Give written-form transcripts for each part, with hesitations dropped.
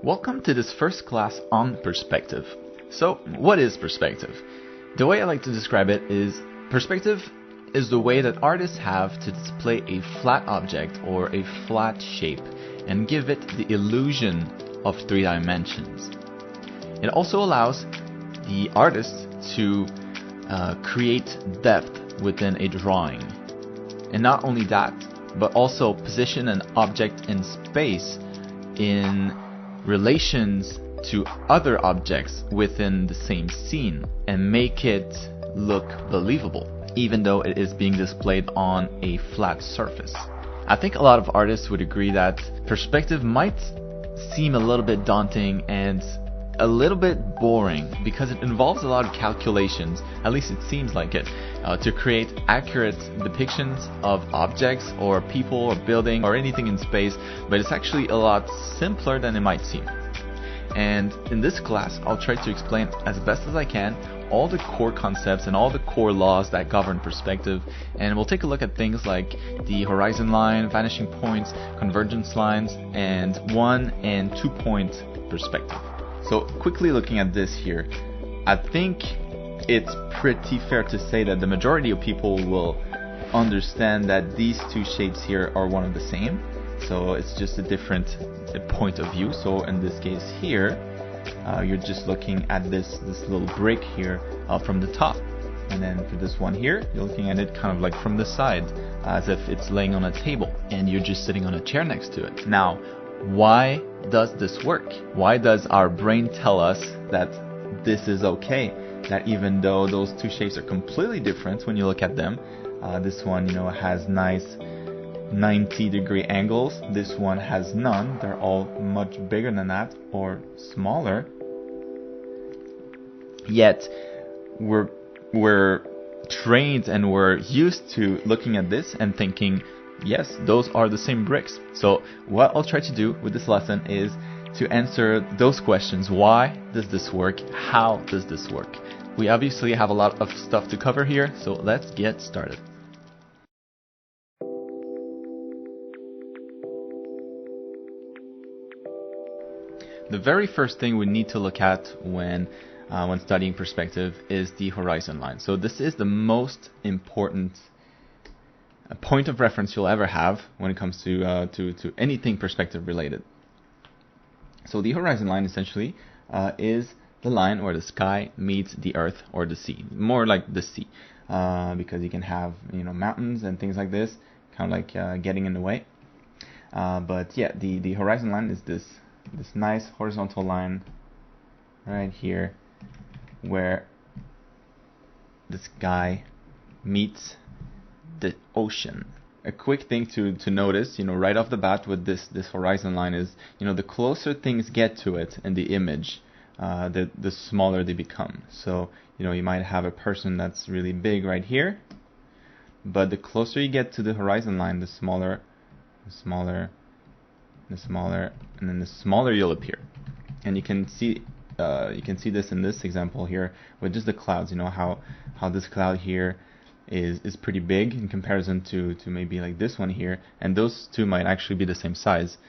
Welcome to this first class on perspective. So, what is perspective? The way I like to describe it is perspective is the way that artists have to display a flat object or a flat shape and give it the illusion of three dimensions. It also allows the artist to create depth within a drawing. And not only that, but also position an object in space in relations to other objects within the same scene and make it look believable, even though it is being displayed on a flat surface. I think a lot of artists would agree that perspective might seem a little bit daunting and a little bit boring because it involves a lot of calculations, at least it seems like it, to create accurate depictions of objects or people or building or anything in space, but it's actually a lot simpler than it might seem. And in this class, I'll try to explain as best as I can all the core concepts and all the core laws that govern perspective, and we'll take a look at things like the horizon line, vanishing points, convergence lines, and 1 and 2 point perspective. So quickly looking at this here, I think it's pretty fair to say that the majority of people will understand that these two shapes here are one of the same. So it's just a different point of view. So in this case here, you're just looking at this little brick here from the top. And then for this one here, you're looking at it kind of like from the side, as if it's laying on a table and you're just sitting on a chair next to it. Now, why does this work? Why does our brain tell us that this is okay? That even though those two shapes are completely different when you look at them, this one, has nice 90-degree angles. This one has none. They're all much bigger than that or smaller. Yet we're trained and we're used to looking at this and thinking, yes, those are the same bricks. So what I'll try to do with this lesson is to answer those questions. Why does this work? How does this work? We obviously have a lot of stuff to cover here, so let's get started. The very first thing we need to look at when studying perspective is the horizon line. So this is the most important a point of reference you'll ever have when it comes to anything perspective related. So the horizon line essentially is the line where the sky meets the earth or the sea, more like the sea, because you can have mountains and things like this, kind of like getting in the way. But yeah, the horizon line is this nice horizontal line right here, where the sky meets the ocean. A quick thing to notice, right off the bat with this horizon line is, the closer things get to it in the image, the smaller they become. So, you might have a person that's really big right here, but the closer you get to the horizon line, the smaller, and then the smaller you'll appear. And you can see this in this example here with just the clouds. How this cloud here is pretty big in comparison to maybe like this one here, and those two might actually be the same size,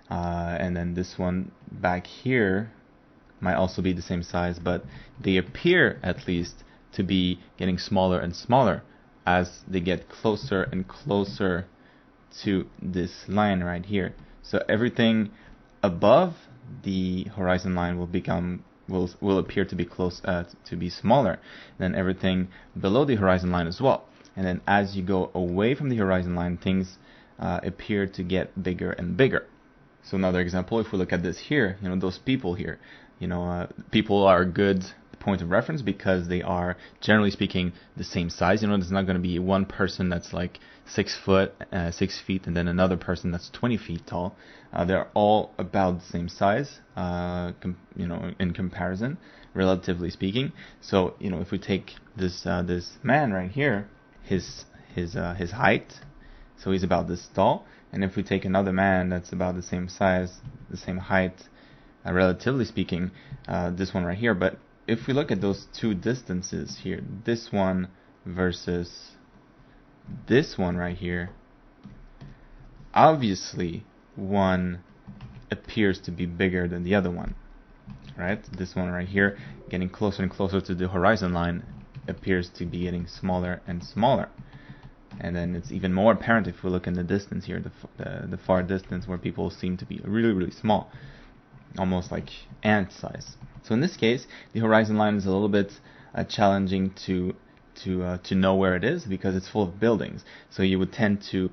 and then this one back here might also be the same size, but they appear at least to be getting smaller and smaller as they get closer and closer to this line right here. So everything above the horizon line will appear to be close to be smaller than everything below the horizon line as well. And then as you go away from the horizon line, things appear to get bigger and bigger. So another example, if we look at this here, those people here, people are a good point of reference because they are, generally speaking, the same size. There's not going to be one person that's like 6 feet, and then another person that's 20 feet tall. They're all about the same size, in comparison, relatively speaking. So, if we take this man right here, his height, so he's about this tall, and if we take another man that's about the same size, the same height, relatively speaking, this one right here, but if we look at those two distances here, this one versus this one right here, obviously one appears to be bigger than the other one, right? This one right here, getting closer and closer to the horizon line, appears to be getting smaller and smaller. And then it's even more apparent if we look in the distance here, the far distance, where people seem to be really, really small, almost like ant size. So in this case, the horizon line is a little bit challenging to know where it is, because it's full of buildings. So you would tend to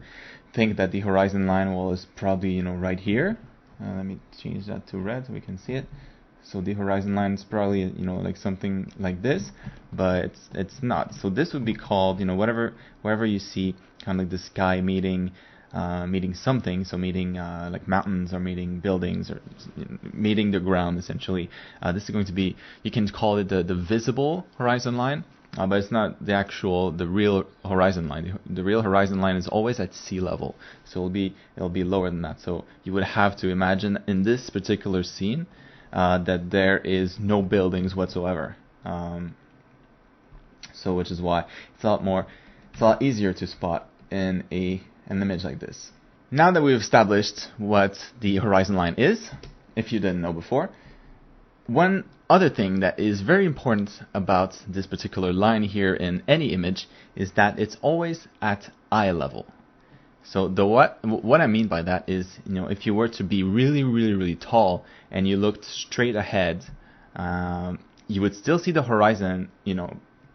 think that the horizon line, well, is probably right here. Let me change that to red so we can see it. So the horizon line is probably like something like this, but it's not. So this would be called wherever you see kind of like the sky meeting something, so meeting like mountains, or meeting buildings, or meeting the ground essentially. This is going to be, you can call it the visible horizon line. But it's not the real horizon line. The real horizon line is always at sea level, so it'll be lower than that. So you would have to imagine in this particular scene that there is no buildings whatsoever. So which is why it's a lot easier to spot in an image like this. Now that we've established what the horizon line is, if you didn't know before, one other thing that is very important about this particular line here in any image is that it's always at eye level. So what I mean by that is, if you were to be really, really, really tall and you looked straight ahead, you would still see the horizon,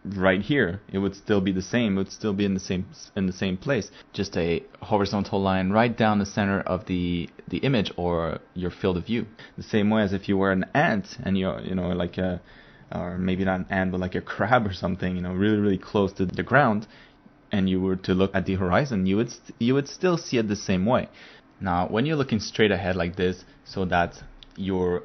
right here. It would still be the same. It would still be in the same place. Just a horizontal line right down the center of the image or your field of view. The same way as if you were an ant and you're like or maybe not an ant, but like a crab or something, really, really close to the ground, and you were to look at the horizon, you would still see it the same way. Now, when you're looking straight ahead like this, so that your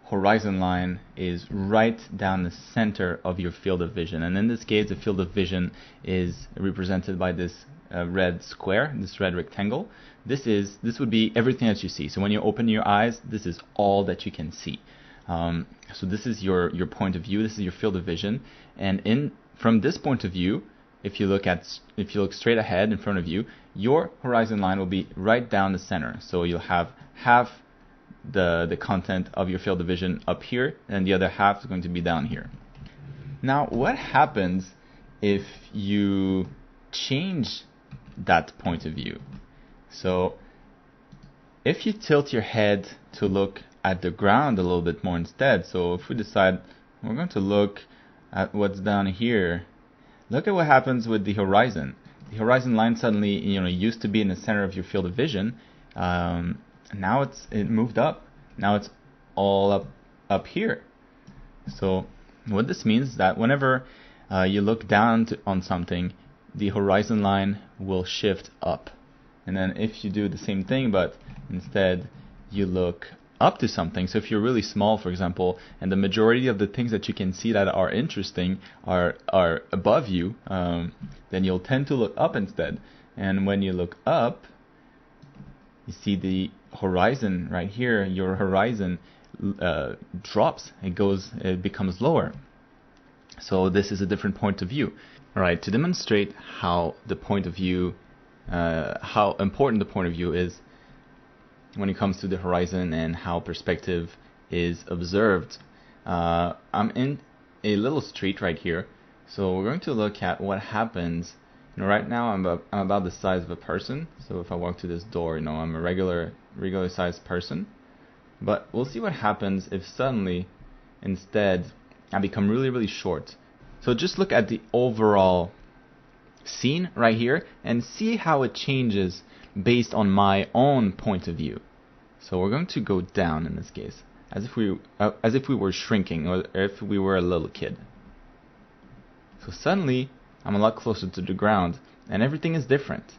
horizon line is right down the center of your field of vision, and in this case, the field of vision is represented by this red square, this red rectangle. This would be everything that you see. So when you open your eyes, this is all that you can see. So this is your point of view. This is your field of vision, and from this point of view, if you look straight ahead in front of you, your horizon line will be right down the center. So you'll have half the content of your field of vision up here, and the other half is going to be down here. Now, what happens if you change that point of view? So if you tilt your head to look at the ground a little bit more instead, so if we decide we're going to look at what's down here, look at what happens with the horizon. The horizon line suddenly, used to be in the center of your field of vision. Now it moved up. Now it's all up here. So what this means is that whenever you look down on something, the horizon line will shift up. And then if you do the same thing, but instead you look up to something, so if you're really small, for example, and the majority of the things that you can see that are interesting are above you, then you'll tend to look up instead. And when you look up, you see the horizon right here. Your horizon drops. It becomes lower. So this is a different point of view. All right. To demonstrate how how important the point of view is when it comes to the horizon and how perspective is observed, I'm in a little street right here. So we're going to look at what happens. Right now I'm about the size of a person. So if I walk to this door, I'm a regular sized person. But we'll see what happens if suddenly, instead, I become really, really short. So just look at the overall scene right here and see how it changes based on my own point of view. So we're going to go down in this case, as if we were shrinking, or if we were a little kid. So suddenly I'm a lot closer to the ground, and everything is different.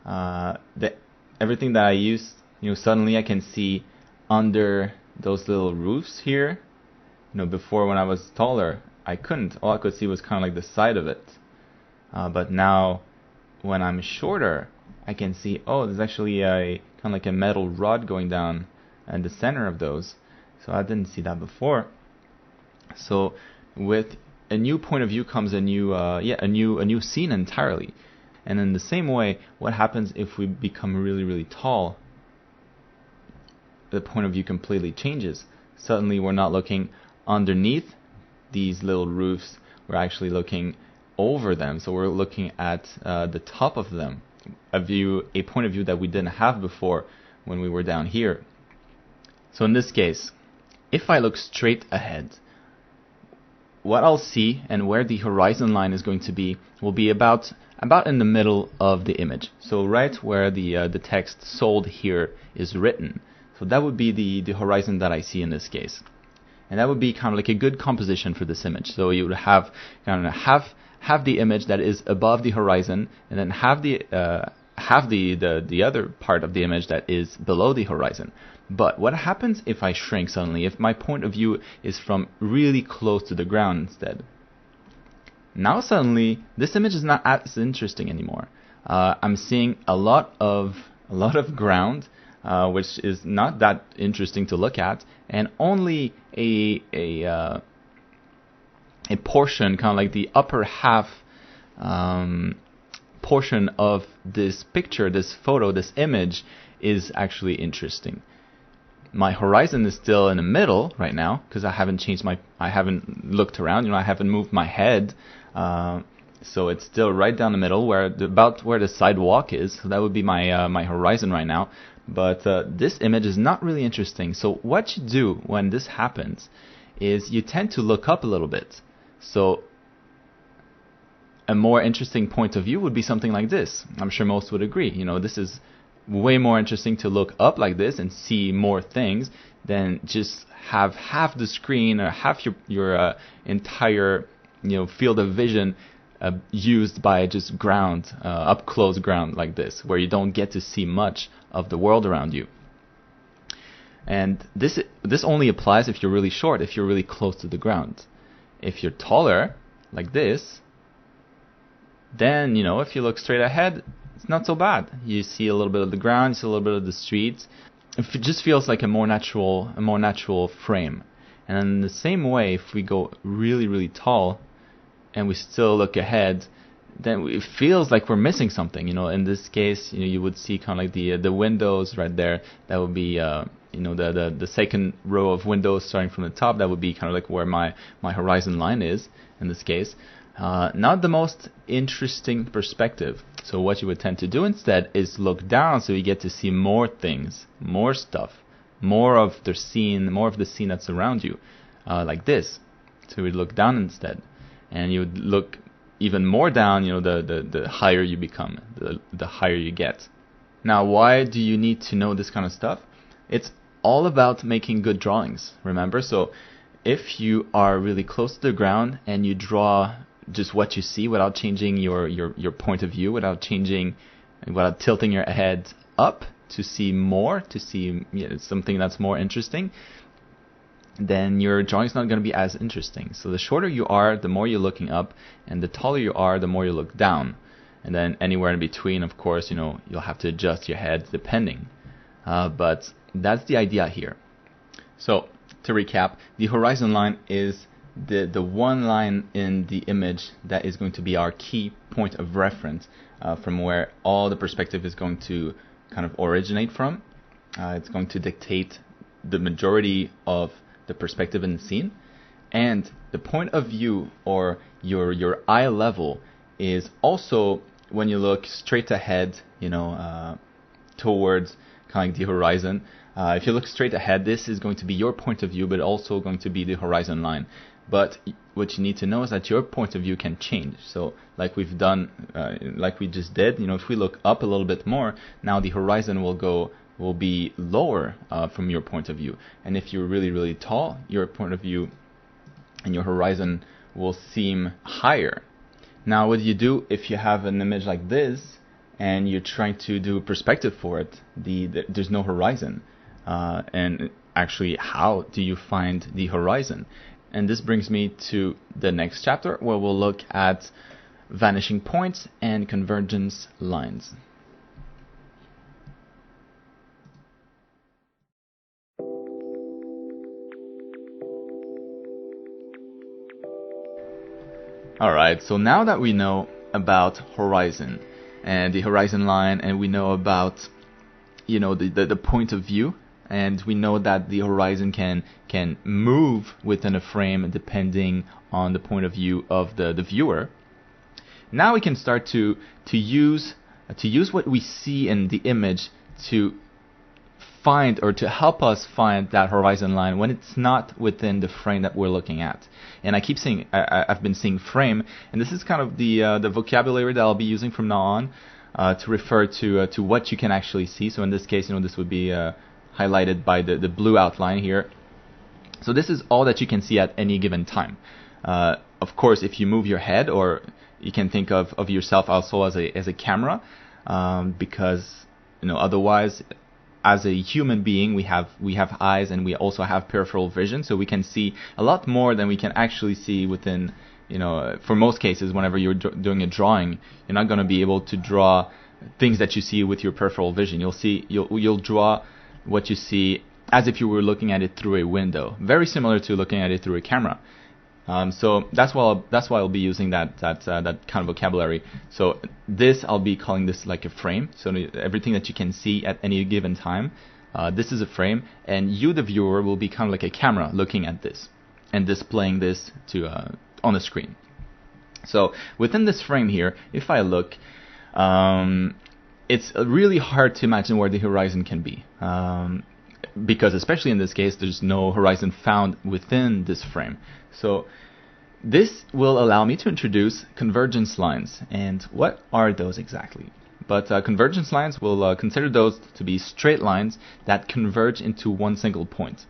Everything that I used, suddenly I can see under those little roofs here. Before when I was taller, I couldn't. All I could see was kind of like the side of it. But now, when I'm shorter, I can see, there's actually a kind of like a metal rod going down in the center of those. So I didn't see that before. So with a new point of view comes a new scene entirely. And in the same way, what happens if we become really, really tall? the point of view completely changes. Suddenly we're not looking underneath these little roofs, we're actually looking over them. So we're looking at the top of them, a point of view that we didn't have before when we were down here. So in this case, if I look straight ahead, what I'll see and where the horizon line is going to be will be about in the middle of the image. So right where the text sold here is written. So that would be the horizon that I see in this case. And that would be kind of like a good composition for this image. So you would have kind of have the image that is above the horizon, and then have the other part of the image that is below the horizon. But what happens if I shrink suddenly, if my point of view is from really close to the ground instead? Now suddenly this image is not as interesting anymore. I'm seeing a lot of ground, which is not that interesting to look at, and only a portion, kind of like the upper half portion of this picture, this photo, this image is actually interesting. My horizon is still in the middle right now because I haven't looked around, I haven't moved my head, so it's still right down the middle about where the sidewalk is. So that would be my horizon right now. But this image is not really interesting. So what you do when this happens is you tend to look up a little bit. So a more interesting point of view would be something like this. I'm sure most would agree. This is way more interesting to look up like this and see more things than just have half the screen or half your entire field of vision used by just ground, up close ground like this, where you don't get to see much of the world around you. And this only applies if you're really short, if you're really close to the ground. If you're taller, like this, then if you look straight ahead, it's not so bad. You see a little bit of the ground, you see a little bit of the streets. It just feels like a more natural frame. And in the same way, if we go really, really tall and we still look ahead, then it feels like we're missing something. In this case, you would see kind of like the windows right there. That would be the second row of windows starting from the top. That would be kind of like where my horizon line is in this case. Not the most interesting perspective. So what you would tend to do instead is look down, so you get to see more things, more stuff, more of the scene that's around you, like this. So you would look down instead, and you would look even more down. The higher you become, the higher you get. Now, why do you need to know this kind of stuff? It's all about making good drawings. Remember, so if you are really close to the ground and you draw just what you see without changing your point of view, without tilting your head up to see more, to see something that's more interesting, then your drawing's not going to be as interesting. So the shorter you are, the more you're looking up, and the taller you are, the more you look down. And then anywhere in between, of course, you'll have to adjust your head depending. But that's the idea here. So to recap, the horizon line is the one line in the image that is going to be our key point of reference, from where all the perspective is going to kind of originate from. It's going to dictate the majority of the perspective in the scene, and the point of view, or your eye level, is also when you look straight ahead, towards kind of like the horizon. If you look straight ahead, this is going to be your point of view, but also going to be the horizon line. But what you need to know is that your point of view can change. So like we've done, like we just did, if we look up a little bit more, now the horizon will be lower from your point of view. And if you're really, really tall, your point of view and your horizon will seem higher. Now what do you do if you have an image like this and you're trying to do a perspective for it? There's no horizon. And actually, how do you find the horizon? And this brings me to the next chapter, where we'll look at vanishing points and convergence lines. Alright, so now that we know about horizon and the horizon line, and we know about the point of view and we know that the horizon can move within a frame depending on the point of view of the viewer. Now we can start to use what we see in the image to find, or to help us find, that horizon line when it's not within the frame that we're looking at. And I keep saying, I've been saying frame, and this is kind of the vocabulary that I'll be using from now on to refer to what you can actually see. So in this case, this would be highlighted by the blue outline here. So this is all that you can see at any given time. Of course, if you move your head, or you can think of yourself also as a camera, because otherwise, as a human being, we have eyes, and we also have peripheral vision, so we can see a lot more than we can actually see within. For most cases, whenever you're doing a drawing, you're not going to be able to draw things that you see with your peripheral vision. You'll draw what you see as if you were looking at it through a window, very similar to looking at it through a camera. So that's why I'll be using that kind of vocabulary. So this, I'll be calling this like a frame. So everything that you can see at any given time, this is a frame, and you, the viewer, will be kind of like a camera looking at this and displaying this to on the screen. So within this frame here, if I look, it's really hard to imagine where the horizon can be. Because especially in this case, there's no horizon found within this frame. So this will allow me to introduce convergence lines. And what are those exactly? But convergence lines, will consider those to be straight lines that converge into one single point.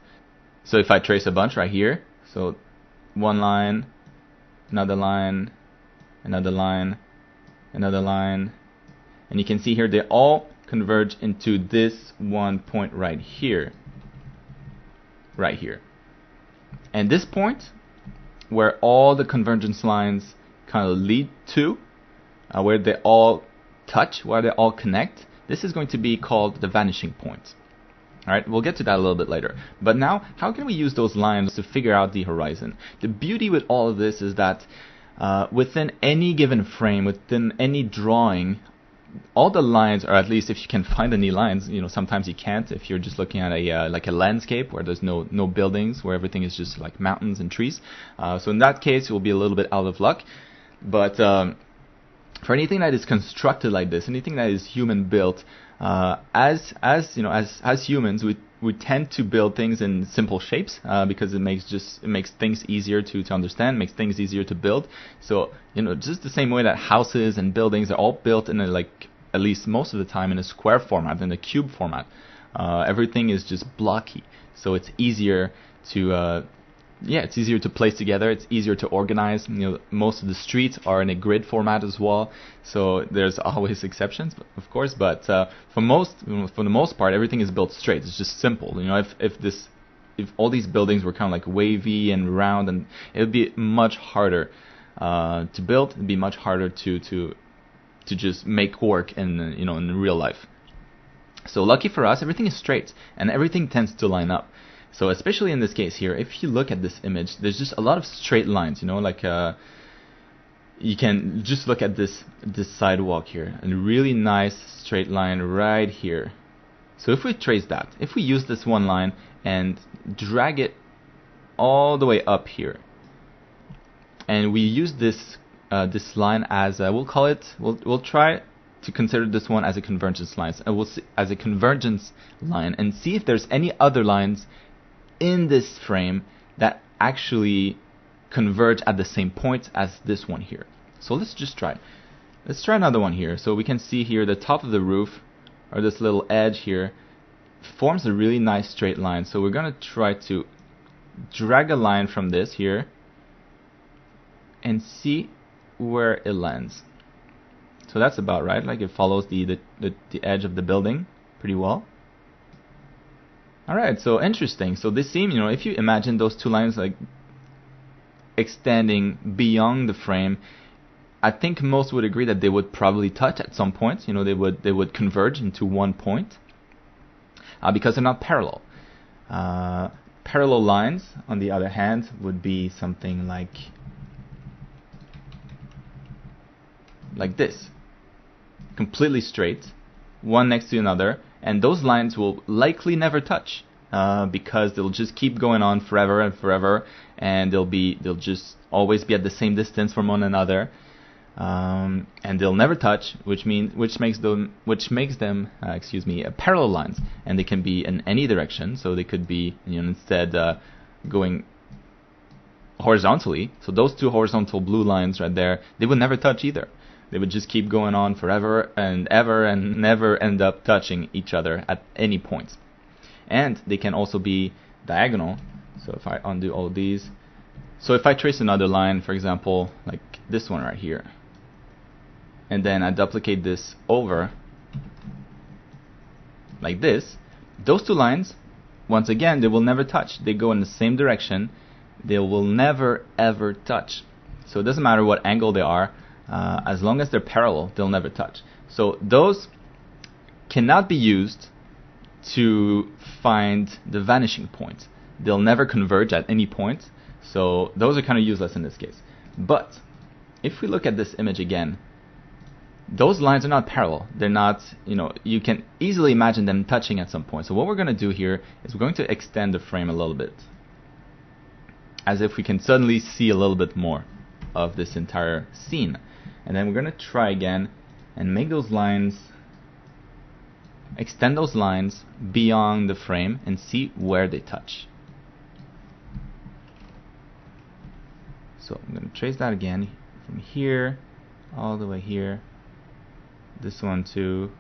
So if I trace a bunch right here, so one line, another line, another line, another line, and you can see here they all converge into this one point right here. Right here. And this point, where all the convergence lines kind of lead to, where they all touch, where they all connect, this is going to be called the vanishing point. Alright, we'll get to that a little bit later. But now, how can we use those lines to figure out the horizon? The beauty with all of this is that within any given frame, within any drawing, all the lines, or at least if you can find any lines, sometimes you can't if you're just looking at a like a landscape where there's no buildings, where everything is just like mountains and trees. So in that case, you'll be a little bit out of luck. But for anything that is constructed like this, anything that is human built, as humans, we tend to build things in simple shapes because it makes things easier to understand, makes things easier to build. So just the same way that houses and buildings are all built in at least most of the time in a square format, in a cube format. Everything is just blocky, so it's easier to it's easier to place together. It's easier to organize. Most of the streets are in a grid format as well. So there's always exceptions, of course. But for the most part, everything is built straight. It's just simple. If all these buildings were kind of like wavy and round, and it would be much harder to build. It'd be much harder to just make work in real life. So lucky for us, everything is straight, and everything tends to line up. So especially in this case here, if you look at this image, there's just a lot of straight lines, you can just look at this sidewalk here, and a really nice straight line right here. So if we trace that, if we use this one line and drag it all the way up here, and we use this line as we'll try to consider this one as a convergence line, and we'll see as a convergence line, and see if there's any other lines in this frame that actually converge at the same point as this one here. So let's just try. Let's try another one here. So we can see here the top of the roof, or this little edge here, forms a really nice straight line. So we're going to try to drag a line from this here and see where it lands. So that's about right. Like it follows the edge of the building pretty well. Alright, so interesting. So this seem, if you imagine those two lines like extending beyond the frame, I think most would agree that they would probably touch at some point. They would converge into one point because they're not parallel. Parallel lines, on the other hand, would be something like this, completely straight, one next to another. And those lines will likely never touch. because they'll just keep going on forever and forever, and they'll just always be at the same distance from one another, and they'll never touch, which makes them parallel lines, and they can be in any direction. So they could be, instead going horizontally. So those two horizontal blue lines right there, they would never touch either. They would just keep going on forever and ever and never end up touching each other at any point. And they can also be diagonal. So if I undo all these, so if I trace another line, for example, like this one right here, and then I duplicate this over like this, those two lines, once again, they will never touch. They go in the same direction. They will never ever touch. So it doesn't matter what angle they are, as long as they're parallel, they'll never touch. So those cannot be used to find the vanishing point. They'll never converge at any point. So those are kind of useless in this case. But if we look at this image again, those lines are not parallel. They're not, you can easily imagine them touching at some point. So what we're going to do here is we're going to extend the frame a little bit, as if we can suddenly see a little bit more of this entire scene. And then we're going to try again and make those lines, extend those lines beyond the frame and see where they touch. So I'm going to trace that again from here all the way here, this one too,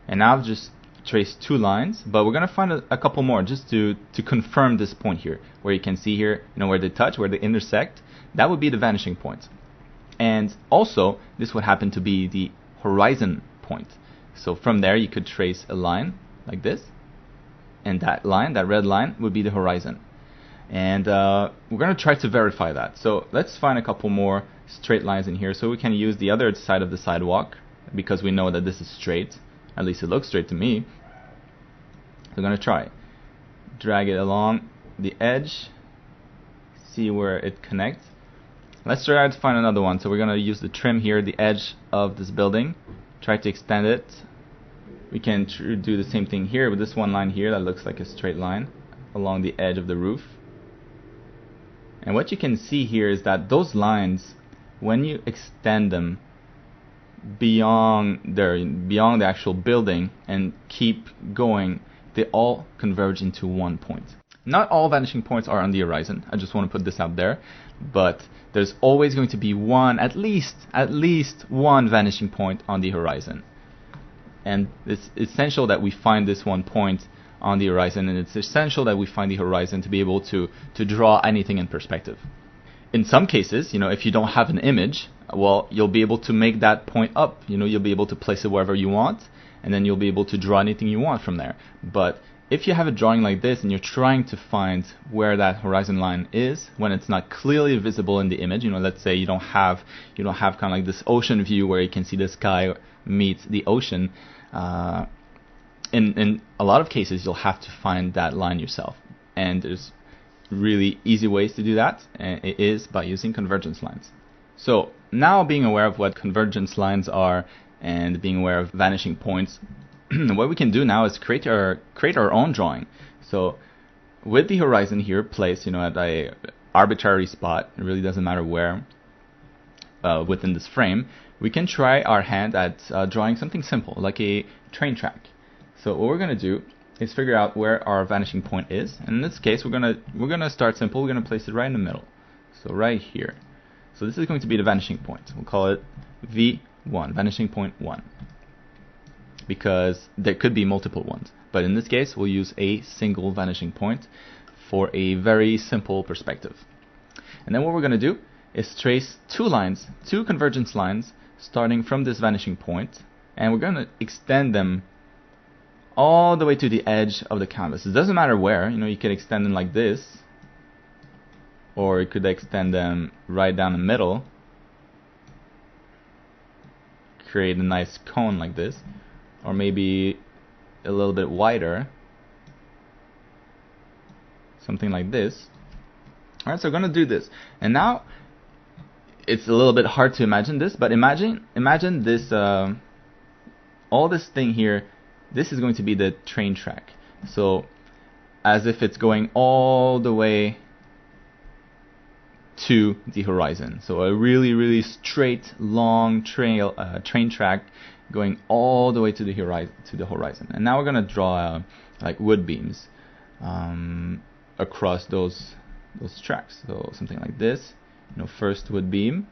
and now I've just traced two lines, but we're going to find a couple more just to confirm this point here, where you can see here, where they touch, where they intersect. That would be the vanishing point. And also, this would happen to be the horizon point. So from there, you could trace a line like this, and that line, that red line, would be the horizon. And we're going to try to verify that. So let's find a couple more straight lines in here. So we can use the other side of the sidewalk, because we know that this is straight. At least it looks straight to me. So we're going to try. Drag it along the edge, see where it connects. Let's try to find another one. So we're going to use the trim here, the edge of this building. Try to extend it. We can do the same thing here with this one line here that looks like a straight line along the edge of the roof. And what you can see here is that those lines, when you extend them beyond the actual building and keep going, they all converge into one point. Not all vanishing points are on the horizon. I just want to put this out there, but there's always going to be one, at least one vanishing point on the horizon. And it's essential that we find this one point on the horizon, and it's essential that we find the horizon to be able to draw anything in perspective. In some cases, if you don't have an image, well, you'll be able to make that point up. You'll be able to place it wherever you want, and then you'll be able to draw anything you want from there. But if you have a drawing like this and you're trying to find where that horizon line is when it's not clearly visible in the image, let's say you don't have kind of like this ocean view where you can see the sky meet the ocean. In a lot of cases, you'll have to find that line yourself, and there's really easy ways to do that, and it is by using convergence lines. So now, being aware of what convergence lines are and being aware of vanishing points, what we can do now is create our own drawing. So with the horizon here placed, at a arbitrary spot, it really doesn't matter where within this frame, we can try our hand at drawing something simple like a train track. So what we're going to do is figure out where our vanishing point is, and in this case we're gonna start simple. We're gonna place it right in the middle, so right here. So this is going to be the vanishing point. We'll call it V1, vanishing point 1, because there could be multiple ones, but in this case we'll use a single vanishing point for a very simple perspective. And then what we're going to do is trace two convergence lines starting from this vanishing point, and we're going to extend them all the way to the edge of the canvas. It doesn't matter where. You could extend them like this, or you could extend them right down the middle, create a nice cone like this, or maybe a little bit wider, something like this. Alright, so we're going to do this. And now it's a little bit hard to imagine this, but imagine this, all this thing here. This is going to be the train track. So as if it's going all the way to the horizon. So a really straight, long train track going all the way to the horizon. And now we're gonna draw like wood beams across those tracks. So something like this. First wood beam.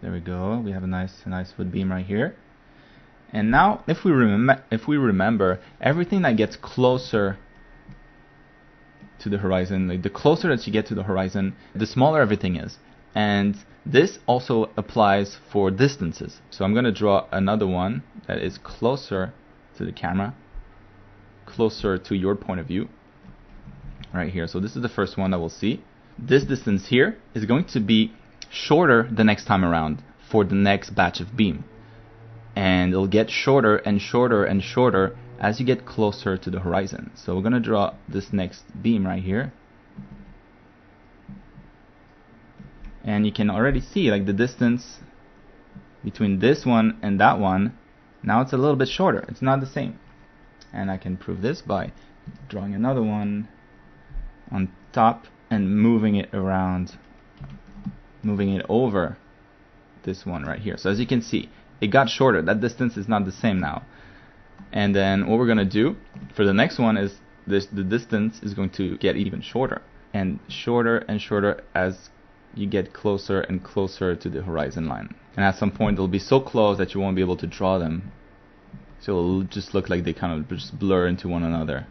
There we go. We have a nice wood beam right here. And now, if we remember, everything that gets closer to the horizon, like the closer that you get to the horizon, the smaller everything is. And this also applies for distances. So I'm going to draw another one that is closer to the camera, closer to your point of view, right here. So this is the first one that we'll see. This distance here is going to be shorter the next time around for the next batch of beam. And it'll get shorter and shorter and shorter as you get closer to the horizon. So we're going to draw this next beam right here. And you can already see like the distance between this one and that one. Now it's a little bit shorter. It's not the same. And I can prove this by drawing another one on top and moving it around, moving it over this one right here. So as you can see, it got shorter. That distance is not the same now. And then what we're going to do for the next one is the distance is going to get even shorter and shorter as you get closer and closer to the horizon line. And at some point they'll be so close that you won't be able to draw them. So it'll just look like they kind of just blur into one another.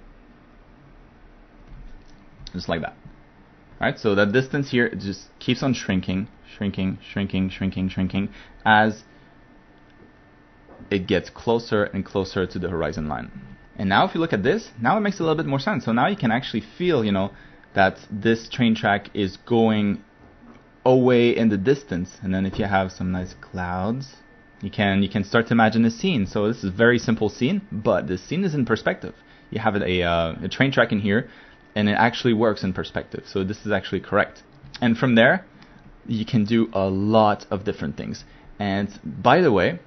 Just like that. Alright, so that distance here just keeps on shrinking as it gets closer and closer to the horizon line. And now if you look at this, now it makes a little bit more sense. So now you can actually feel, that this train track is going away in the distance. And then if you have some nice clouds, you can start to imagine a scene. So this is a very simple scene, but the scene is in perspective. You have a train track in here, and it actually works in perspective. So this is actually correct. And from there, you can do a lot of different things. And by the way,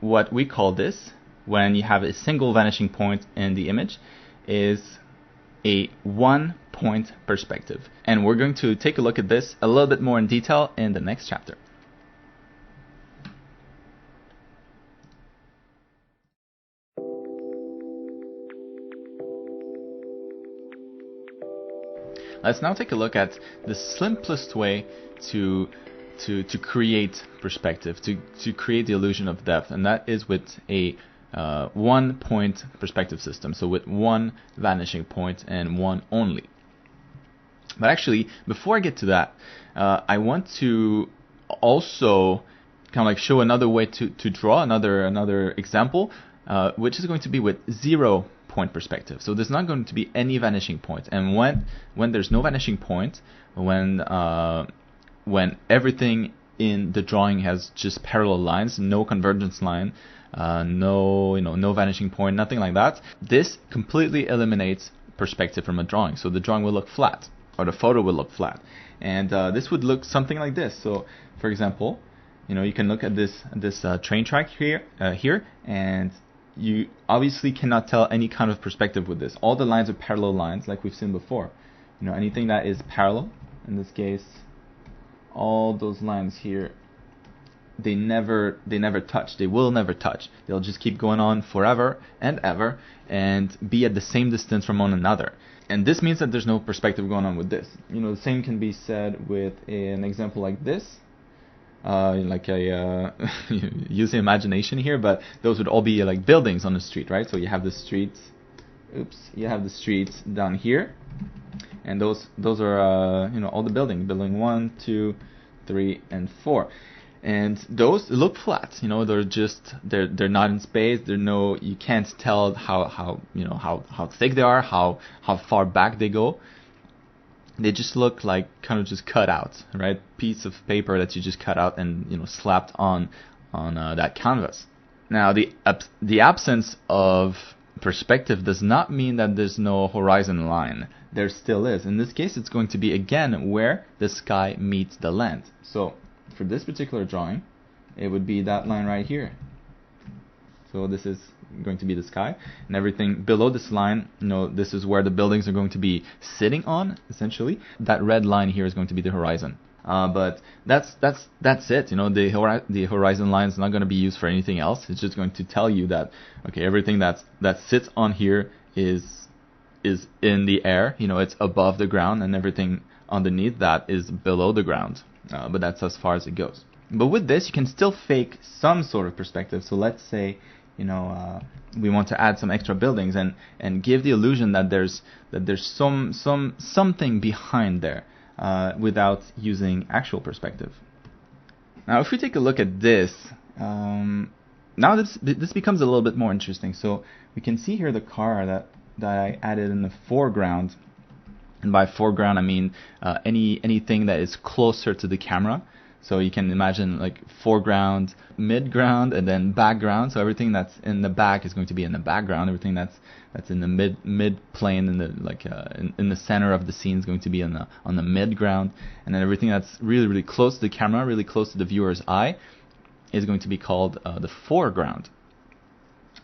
what we call this, when you have a single vanishing point in the image, is a one-point perspective. And we're going to take a look at this a little bit more in detail in the next chapter. Let's now take a look at the simplest way to create perspective, to create the illusion of depth, and that is with a one-point perspective system, so with one vanishing point and one only. But actually, before I get to that, I want to also kind of like show another way to draw another example, which is going to be with 0 point perspective. So there's not going to be any vanishing point, and when there's no vanishing point, when everything in the drawing has just parallel lines, no convergence line, no vanishing point, nothing like that, this completely eliminates perspective from a drawing. So the drawing will look flat, or the photo will look flat, and this would look something like this. So for example, you can look at this train track here, and you obviously cannot tell any kind of perspective with this. All the lines are parallel lines, like we've seen before. Anything that is parallel, in this case, all those lines here, they never touch. They will never touch. They'll just keep going on forever and ever and be at the same distance from one another. And this means that there's no perspective going on with this. The same can be said with an example like this. Use the imagination here, but those would all be like buildings on the street, right? So you have the streets. You have the streets down here, and those are all the building 1, 2, 3, and 4, and those look flat. They're not in space. You can't tell how thick they are, how far back they go. They just look like kind of just cut out, right? Piece of paper that you just cut out and slapped on that canvas. Now the absence of perspective does not mean that there's no horizon line. There still is. In this case, it's going to be again where the sky meets the land. So for this particular drawing, it would be that line right here. So this is going to be the sky, and everything below this line, this is where the buildings are going to be sitting on, essentially. That red line here is going to be the horizon. But that's it. The horizon line is not going to be used for anything else. It's just going to tell you that, okay, everything that sits on here is in the air. It's above the ground, and everything underneath that is below the ground. But that's as far as it goes. But with this, you can still fake some sort of perspective. So let's say, we want to add some extra buildings and give the illusion that there's something behind there, without using actual perspective. Now, if we take a look at this, now this becomes a little bit more interesting. So we can see here the car that I added in the foreground, and by foreground I mean anything that is closer to the camera. So you can imagine like foreground, midground, and then background. So everything that's in the back is going to be in the background. Everything that's in the mid plane, in the in the center of the scene, is going to be on the midground. And then everything that's really close to the camera, really close to the viewer's eye, is going to be called the foreground.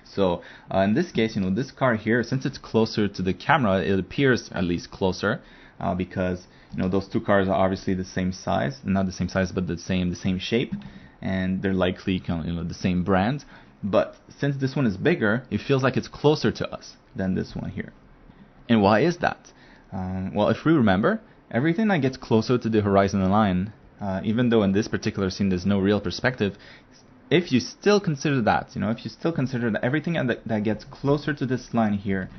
So in this case, this car here, since it's closer to the camera, it appears at least closer, because those two cars are obviously the same size, not the same size, but the same shape, and they're likely the same brand. But since this one is bigger, it feels like it's closer to us than this one here. And why is that? Well, if we remember, everything that gets closer to the horizon line, even though in this particular scene there's no real perspective, if you still consider that, if you still consider that everything that gets closer to this line here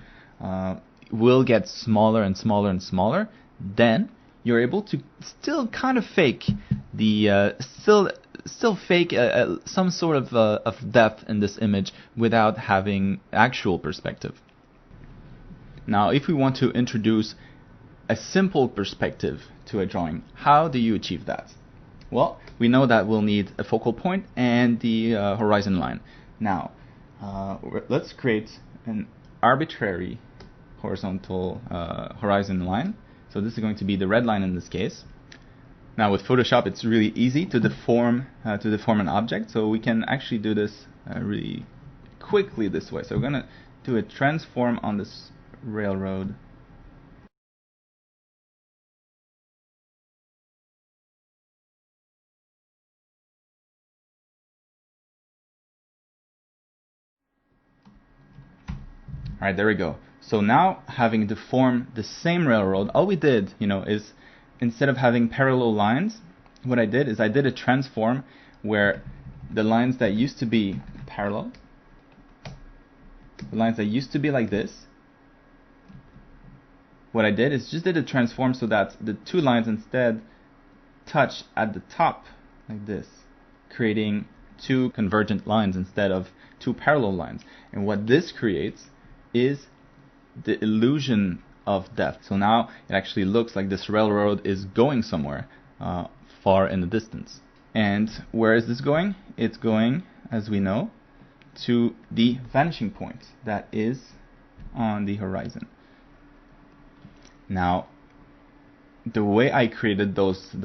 will get smaller and smaller and smaller, then you're able to still kind of fake the still fake some sort of depth in this image without having actual perspective. Now, if we want to introduce a simple perspective to a drawing, how do you achieve that? Well, we know that we'll need a focal point and the horizon line. Now, let's create an arbitrary horizontal horizon line. So this is going to be the red line in this case. Now with Photoshop, it's really easy to deform an object. So we can actually do this really quickly this way. So we're going to do a transform on this railroad. Alright, there we go. So now, having deformed the same railroad, all we did, is instead of having parallel lines, what I did is I did a transform where the lines that used to be parallel, the lines that used to be like this, what I did is just did a transform so that the two lines instead touch at the top like this, creating two convergent lines instead of two parallel lines. And what this creates is the illusion of depth. So now it actually looks like this railroad is going somewhere far in the distance. And where is this going? It's going, as we know, to the vanishing point that is on the horizon. Now, the way I created those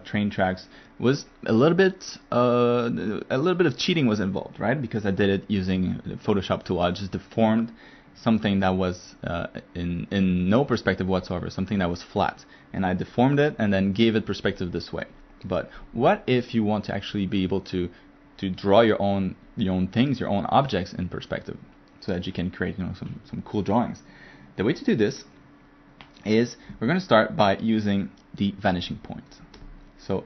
train tracks was a little bit of cheating was involved, right? Because I did it using the Photoshop tool. I just deformed something that was in no perspective whatsoever, something that was flat, and I deformed it and then gave it perspective this way. But what if you want to actually be able to draw your own things, your own objects in perspective, so that you can create some cool drawings? The way to do this is we're going to start by using the vanishing point. So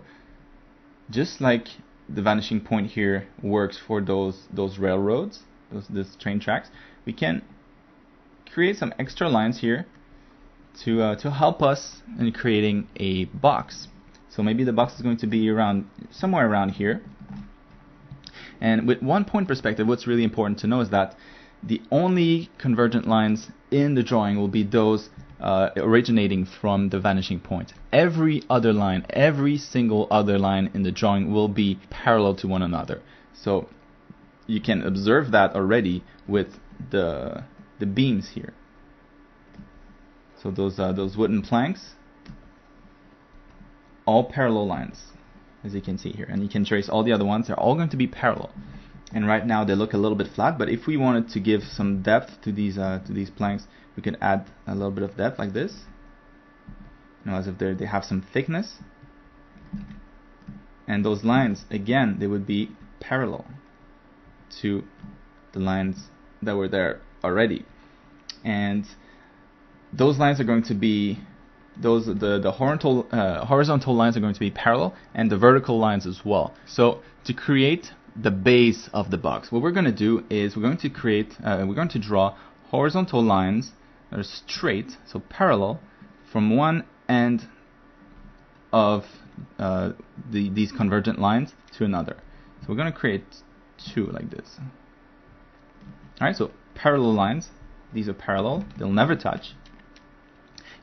just like the vanishing point here works for those railroads, these train tracks, we can create some extra lines here to help us in creating a box. So maybe the box is going to be somewhere around here. And with one point perspective, what's really important to know is that the only convergent lines in the drawing will be those originating from the vanishing point. Every other line, every single other line in the drawing will be parallel to one another. So you can observe that already with the beams here. So those wooden planks, all parallel lines, as you can see here, and you can trace all the other ones. They're all going to be parallel. and right now they look a little bit flat, but if we wanted to give some depth to these planks, we could add a little bit of depth like this, you know, as if they have some thickness. And those lines, again, they would be parallel to the lines that were there already. And those lines are going to be the horizontal lines are going to be parallel, and the vertical lines as well. So to create the base of the box, what we're going to do is we're going to draw horizontal lines that are straight, so parallel, from one end of these convergent lines to another. So we're going to create two like this. Alright, so parallel lines, these are parallel, they'll never touch.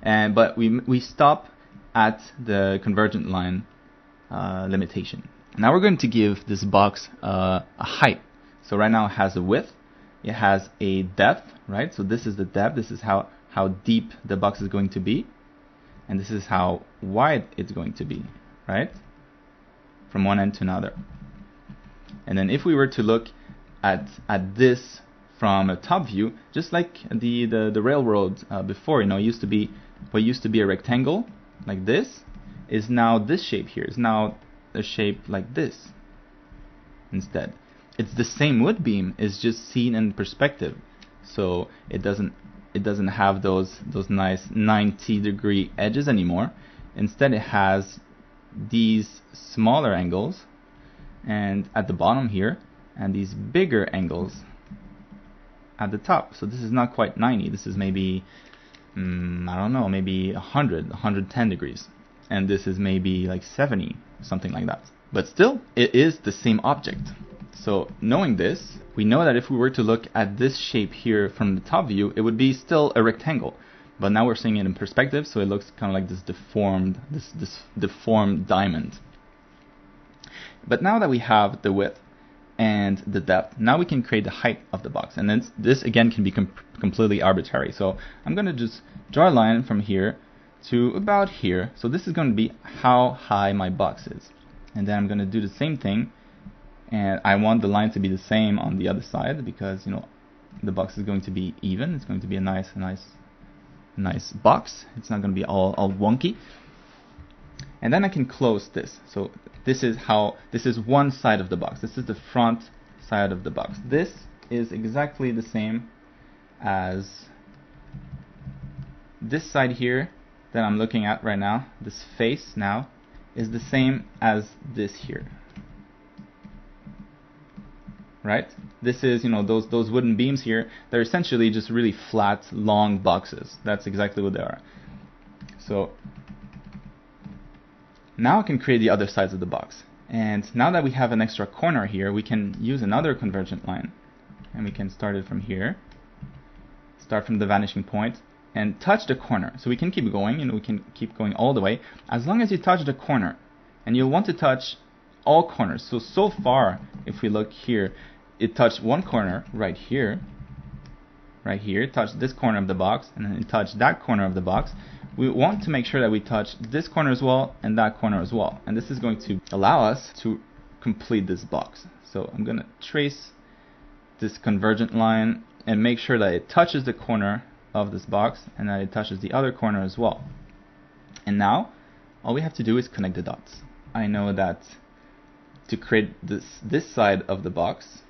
But we stop at the convergent line limitation. Now we're going to give this box a height. So right now it has a width, it has a depth, right? So this is the depth, this is how deep the box is going to be, and this is how wide it's going to be, right? From one end to another. And then if we were to look at this from a top view, just like the railroad before, you know, used to be what used to be a rectangle like this is now this shape here, is now a shape like this instead. It's the same wood beam, it's just seen in perspective. So it doesn't have those nice 90-degree edges anymore. Instead it has these smaller angles and at the bottom here, and these bigger angles at the top. So this is not quite 90, this is maybe I don't know, maybe 110 degrees, and this is maybe like 70, something like that. But still, it is the same object. So knowing this, we know that if we were to look at this shape here from the top view, it would be still a rectangle. But now we're seeing it in perspective, so it looks kind of like this deformed diamond. But now that we have the width and the depth, now we can create the height of the box, and then this again can be completely arbitrary. So I'm going to just draw a line from here to about here. So this is going to be how high my box is, and then I'm going to do the same thing, and I want the line to be the same on the other side, because, you know, the box is going to be even. It's going to be a nice box. It's not going to be all wonky. And then I can close this. So this is one side of the box. This is the front side of the box. This is exactly the same as this side here that I'm looking at right now. This face now is the same as this here, right? This is, you know, those wooden beams here, they're essentially just really flat, long boxes. That's exactly what they are. So now I can create the other sides of the box. And now that we have an extra corner here, we can use another convergent line. And we can start it from here. Start from the vanishing point and touch the corner. So we can keep going, you know, we can keep going all the way, as long as you touch the corner. And you'll want to touch all corners. So far, if we look here, it touched one corner right here, touched this corner of the box, and then it touched that corner of the box. We want to make sure that we touch this corner as well and that corner as well, and this is going to allow us to complete this box. So I'm going to trace this convergent line and make sure that it touches the corner of this box and that it touches the other corner as well. And now all we have to do is connect the dots. I know that to create this side of the box,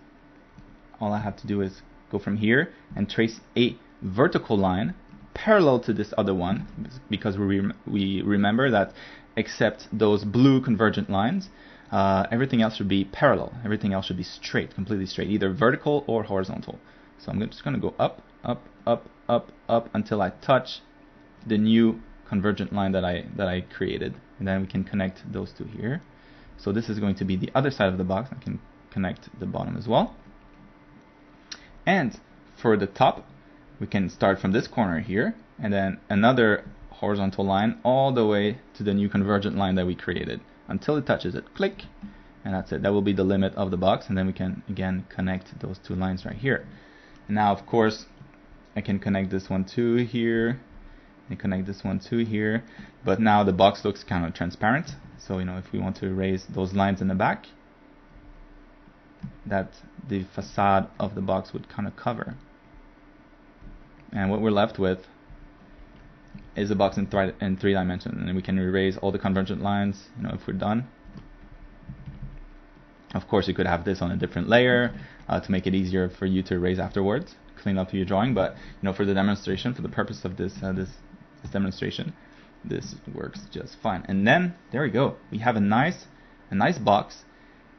all I have to do is go from here and trace a vertical line parallel to this other one, because we remember that except those blue convergent lines, everything else should be parallel. Everything else should be straight, completely straight, either vertical or horizontal. So I'm just going to go up, up, up, up, up until I touch the new convergent line that I created, and then we can connect those two here. So this is going to be the other side of the box. I can connect the bottom as well. And for the top, we can start from this corner here, and then another horizontal line all the way to the new convergent line that we created until it touches it. Click, and that's it. That will be the limit of the box, and then we can again connect those two lines right here. And now, of course, I can connect this one to here, and connect this one to here, but now the box looks kind of transparent. So, you know, if we want to erase those lines in the back, that the facade of the box would kind of cover. And what we're left with is a box in 3 dimensions, and we can erase all the convergent lines, if we're done. Of course, you could have this on a different layer to make it easier for you to erase afterwards, clean up your drawing. But for the demonstration, for the purpose of this demonstration, this works just fine. And then there we go. We have a nice box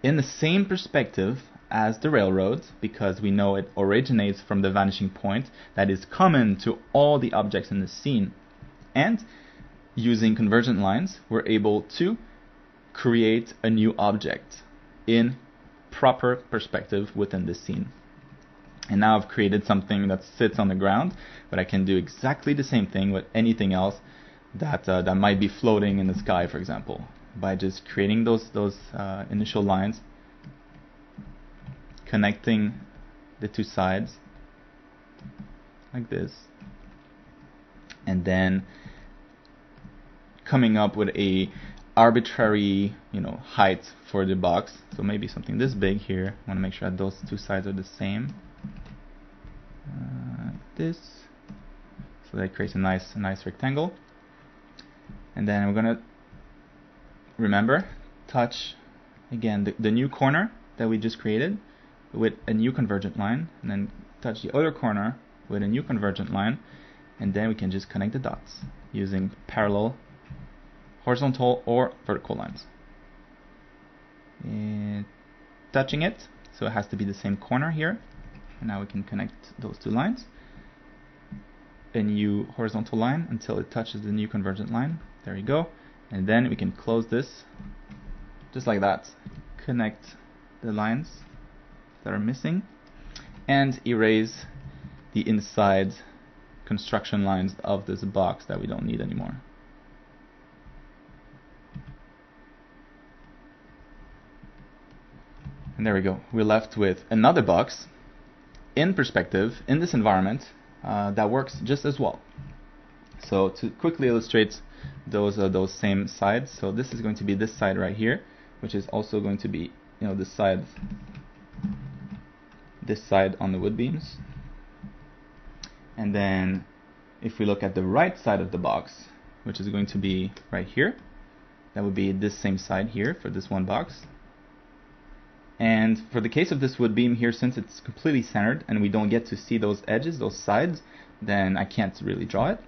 in the same perspective as the railroads, because we know it originates from the vanishing point that is common to all the objects in the scene. And using convergent lines, we're able to create a new object in proper perspective within this scene. And now I've created something that sits on the ground, but I can do exactly the same thing with anything else that might be floating in the sky, for example, by just creating those initial lines, connecting the 2 sides like this, and then coming up with a arbitrary height for the box. So maybe something this big here. I want to make sure that those 2 sides are the same, like this, so that creates a nice rectangle. And then we're gonna touch again the new corner that we just created with a new convergent line, and then touch the other corner with a new convergent line, and then we can just connect the dots using parallel horizontal or vertical lines. And touching it, so it has to be the same corner here, and now we can connect those 2 lines. A new horizontal line until it touches the new convergent line. There you go. And then we can close this just like that. Connect the lines that are missing and erase the inside construction lines of this box that we don't need anymore. And there we go. We're left with another box in perspective in this environment that works just as well. So to quickly illustrate those same sides, so this is going to be this side right here, which is also going to be this side on the wood beams. And then if we look at the right side of the box, which is going to be right here, that would be this same side here for this one box. And for the case of this wood beam here, since it's completely centered and we don't get to see those edges, those sides, then I can't really draw it.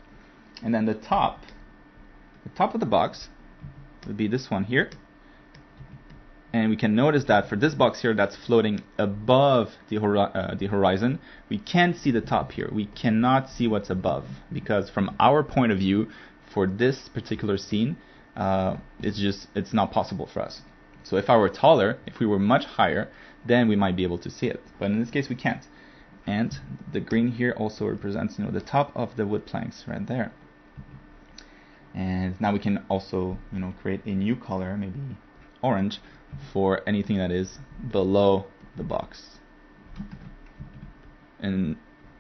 And then the top of the box would be this one here. And we can notice that for this box here that's floating above the horizon, we can't see the top here. We cannot see what's above, because from our point of view, for this particular scene, it's not possible for us. So if I were taller, if we were much higher, then we might be able to see it. But in this case, we can't. And the green here also represents the top of the wood planks right there. And now we can also create a new color, maybe orange, for anything that is below the box. And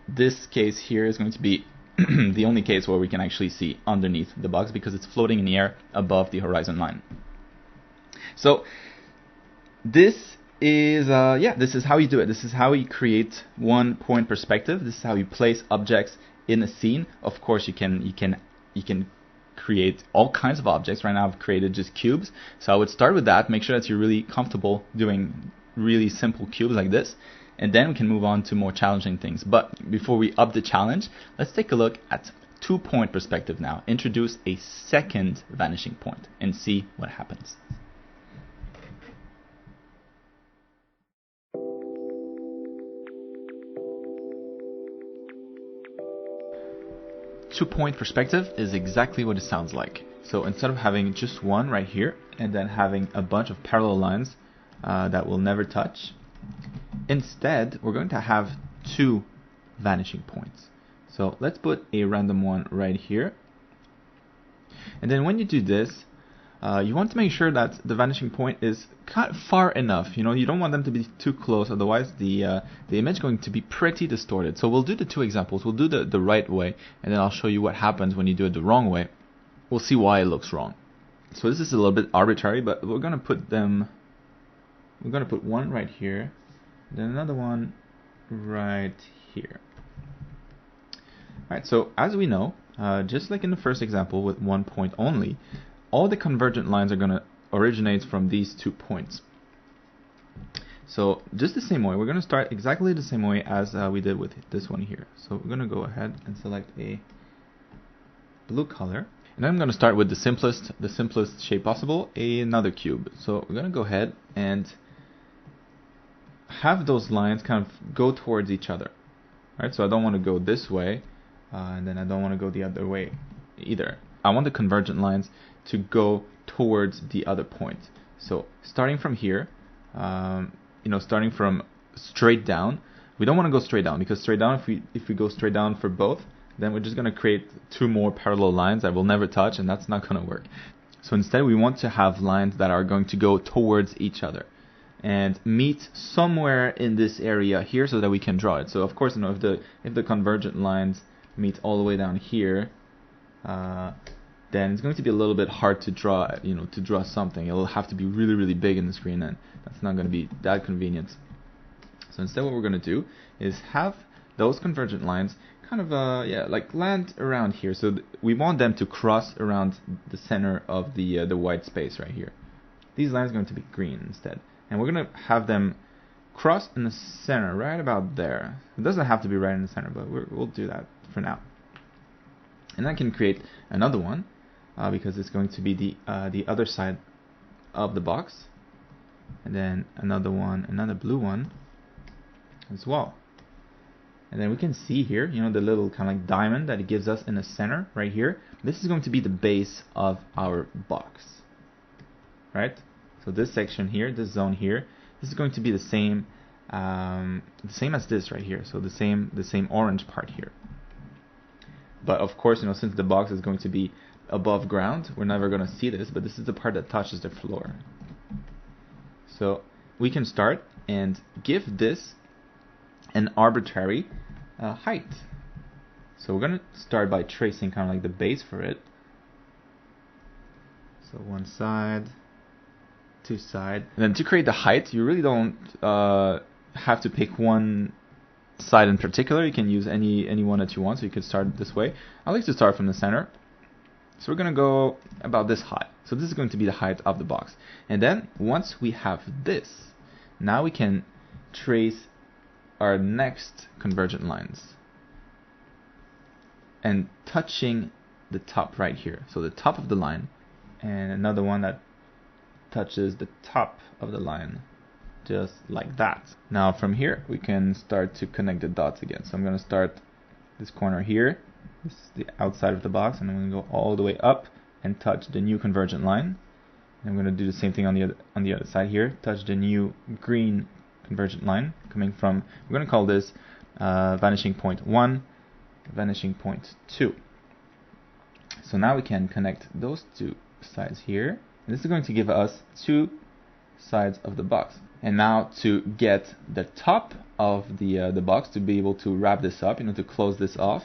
this case here is going to be the only case where we can actually see underneath the box, because it's floating in the air above the horizon line. So this is this is how you do it. This is how you create 1-point perspective. This is how you place objects in a scene. Of course, you can create all kinds of objects. Right now I've created just cubes, so I would start with that. Make sure that you're really comfortable doing really simple cubes like this, and then we can move on to more challenging things. But before we up the challenge, let's take a look at 2-point perspective now. Introduce a second vanishing point and see what happens. Two-point perspective is exactly what it sounds like. So instead of having just one right here and then having a bunch of parallel lines that will never touch, instead we're going to have 2 vanishing points. So let's put a random one right here. And then when you do this, you want to make sure that the vanishing point is kind of far enough. You don't want them to be too close, otherwise the image is going to be pretty distorted. So we'll do the 2 examples. We'll do the right way, and then I'll show you what happens when you do it the wrong way. We'll see why it looks wrong. So this is a little bit arbitrary, but we're going to put one right here, then another one right here. Alright, so as we know, just like in the first example with 1 point only, all the convergent lines are going to originate from these 2 points. So just the same way, we're going to start exactly the same way as we did with this one here. So we're going to go ahead and select a blue color. And then I'm going to start with the simplest shape possible, another cube. So we're going to go ahead and have those lines kind of go towards each other. Right? So I don't want to go this way, and then I don't want to go the other way either. I want the convergent lines to go towards the other point. So starting from here, starting from straight down, we don't want to go straight down, because straight down, if we go straight down for both, then we're just going to create 2 more parallel lines that will never touch, and that's not going to work. So instead, we want to have lines that are going to go towards each other and meet somewhere in this area here, so that we can draw it. So of course, if the convergent lines meet all the way down here, then it's going to be a little bit hard to draw. To draw something, it'll have to be really, really big in the screen, and that's not going to be that convenient. So instead, what we're going to do is have those convergent lines kind of like land around here. So we want them to cross around the center of the white space right here. These lines are going to be green instead, and we're going to have them cross in the center right about there. It doesn't have to be right in the center, but we'll do that for now. And I can create another one because it's going to be the other side of the box, and then another one, another blue one as well. And then we can see here, the little kind of like diamond that it gives us in the center right here. This is going to be the base of our box, right? So this section here, this zone here, this is going to be the same as this right here. So the same orange part here. But of course, since the box is going to be above ground, we're never going to see this. But this is the part that touches the floor. So we can start and give this an arbitrary height. So we're going to start by tracing kind of like the base for it. So one side, 2 sides. And then to create the height, you really don't have to pick one side in particular. You can use any one that you want. So you could start this way. I like to start from the center. So we're going to go about this high. So this is going to be the height of the box. And then once we have this, now we can trace our next convergent lines and touching the top right here. So the top of the line, and another one that touches the top of the line, just like that. Now from here we can start to connect the dots again. So I'm going to start this corner here. This is the outside of the box, and I'm going to go all the way up and touch the new convergent line. And I'm going to do the same thing on the other side here. Touch the new green convergent line coming from, we're going to call this vanishing point 1, vanishing point 2. So now we can connect those 2 sides here, and this is going to give us 2 sides of the box. And now to get the top of the box, to be able to wrap this up, to close this off,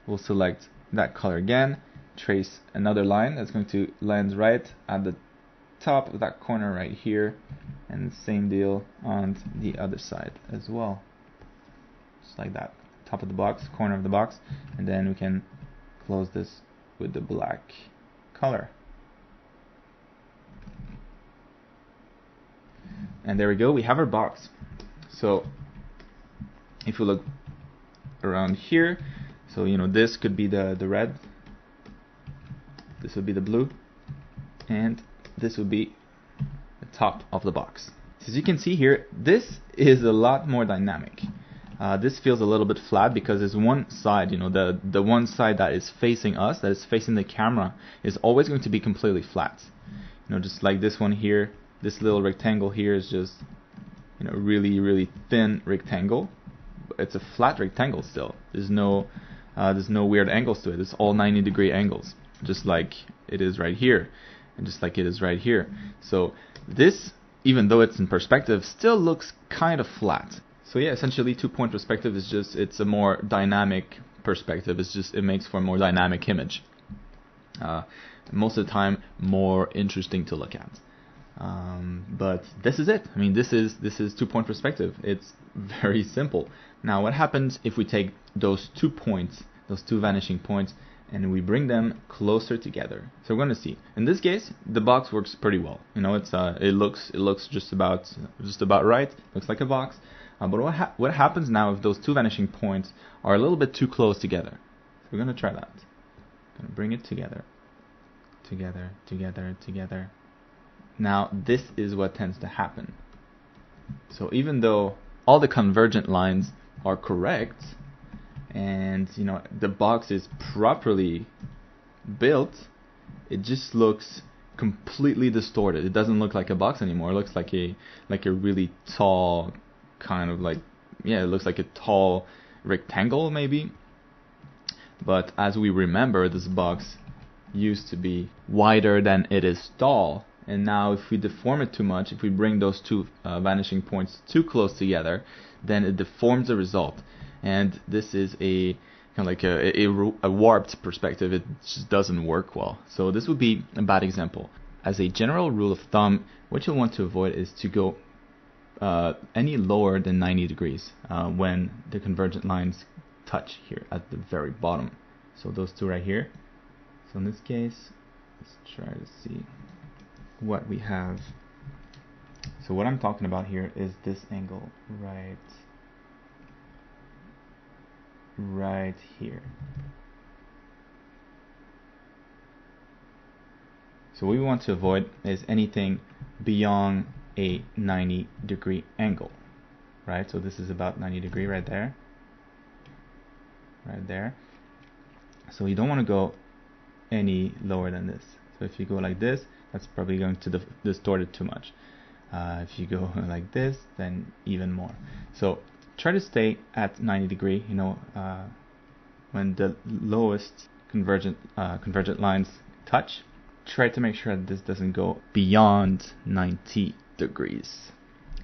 we'll select that color again, trace another line that's going to land right at the top of that corner right here, and same deal on the other side as well, just like that, top of the box, corner of the box. And then we can close this with the black color, and there we go, we have our box. So if we look around here, so this could be the red, this would be the blue, and this would be the top of the box. So as you can see here, this is a lot more dynamic. This feels a little bit flat because there's one side, the one side that is facing us, that is facing the camera, is always going to be completely flat. Just like this one here, this little rectangle here is just, really, really thin rectangle. It's a flat rectangle still. There's no weird angles to it. It's all 90-degree angles, just like it is right here, and just like it is right here. So this, even though it's in perspective, still looks kind of flat. So yeah, essentially 2-point perspective is just, it's a more dynamic perspective. It makes for a more dynamic image. Most of the time more interesting to look at. But this is it. I mean, this is 2-point perspective. It's very simple. Now, what happens if we take those 2 points, those 2 vanishing points, and we bring them closer together? So we're going to see. In this case, the box works pretty well. You know, it looks just about right. Looks like a box. But what happens now if those 2 vanishing points are a little bit too close together? So we're going to try that. Going to bring it together. Together. Now, this is what tends to happen. So even though all the convergent lines are correct, and you know the box is properly built, it just looks completely distorted. It doesn't look like a box anymore. It looks like a really tall kind of like, yeah, it looks like a tall rectangle maybe. But as we remember, this box used to be wider than it is tall. And now if we deform it too much, if we bring those 2 vanishing points too close together, then it deforms the result. And this is a kind of like a warped perspective. It just doesn't work well. So this would be a bad example. As a general rule of thumb, what you'll want to avoid is to go any lower than 90 degrees when the convergent lines touch here at the very bottom. So those 2 right here. So in this case, let's try to see what we have. So what I'm talking about here is this angle right here. So what we want to avoid is anything beyond a 90-degree angle, right? So this is about 90 degree right there. So you don't want to go any lower than this. So if you go like this, that's probably going to distort it too much. If you go like this, then even more. So try to stay at 90 degree. You know, when the lowest convergent lines touch, try to make sure that this doesn't go beyond 90 degrees.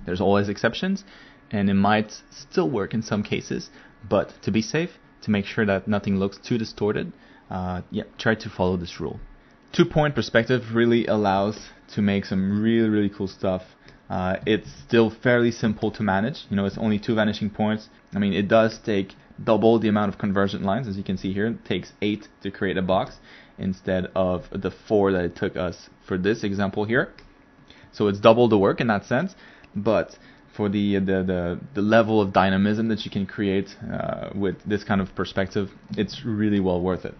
There's always exceptions, and it might still work in some cases. But to be safe, to make sure that nothing looks too distorted, try to follow this rule. 2-point perspective really allows to make some really cool stuff. It's still fairly simple to manage. You know, it's only 2 vanishing points. I mean, it does take double the amount of convergent lines, as you can see here. It takes 8 to create a box instead of the 4 that it took us for this example here. So it's double the work in that sense. But for the level of dynamism that you can create with this kind of perspective, it's really well worth it.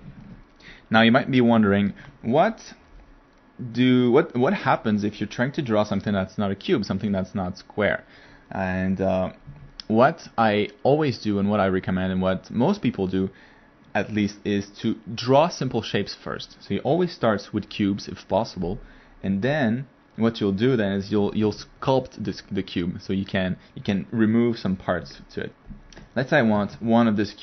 Now you might be wondering, what happens if you're trying to draw something that's not a cube, something that's not square? And what I always do, and what I recommend, and what most people do at least, is to draw simple shapes first. So you always start with cubes if possible, and then what you'll do then is you'll sculpt the cube. So you can remove some parts to it. Let's say I want one of this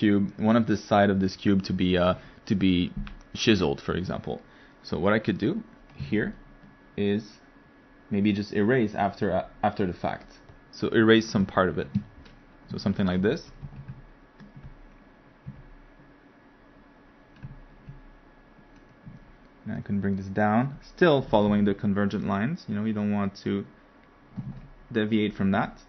side of this cube to be chiseled, for example. So what I could do here is maybe just erase after the fact. So erase some part of it. So something like this. And I can bring this down, still following the convergent lines. You know, you don't want to deviate from that.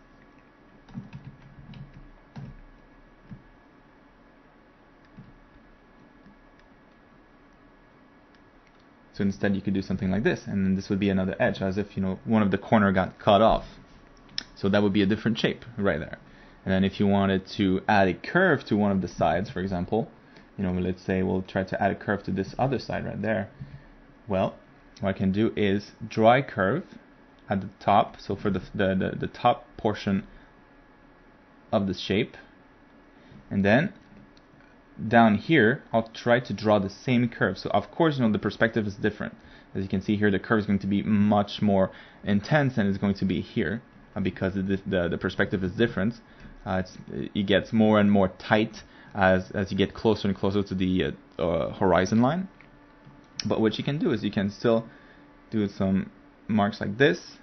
So instead you could do something like this, and then this would be another edge, as if, you know, one of the corner got cut off. So that would be a different shape right there. And then if you wanted to add a curve to one of the sides, for example, you know, let's say we'll try to add a curve to this other side right there. Well, what I can do is draw a curve at the top, so for the top portion of the shape, and then down here I'll try to draw the same curve. So of course, you know, the perspective is different. As you can see here, the curve is going to be much more intense than it's going to be here, because the perspective is different. It gets more and more tight as you get closer and closer to the horizon line. But what you can do is you can still do some marks like this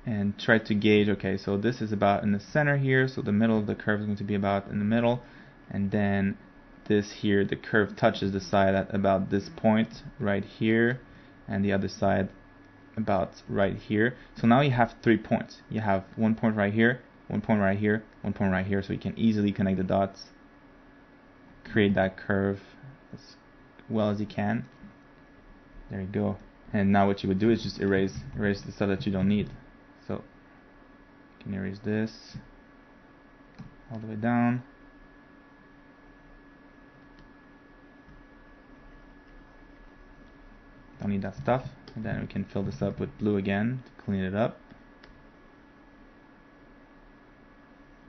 and try to gauge, okay, so this is about in the center here, so the middle of the curve is going to be about in the middle, and then this here, the curve touches the side at about this point right here, and the other side about right here. So now you have 3 points. You have 1 point right here, 1 point right here, 1 point right here, so you can easily connect the dots, create that curve as well as you can. There you go. And now what you would do is just erase the stuff that you don't need. So you can erase this all the way down. Don't need that stuff. And then we can fill this up with blue again to clean it up.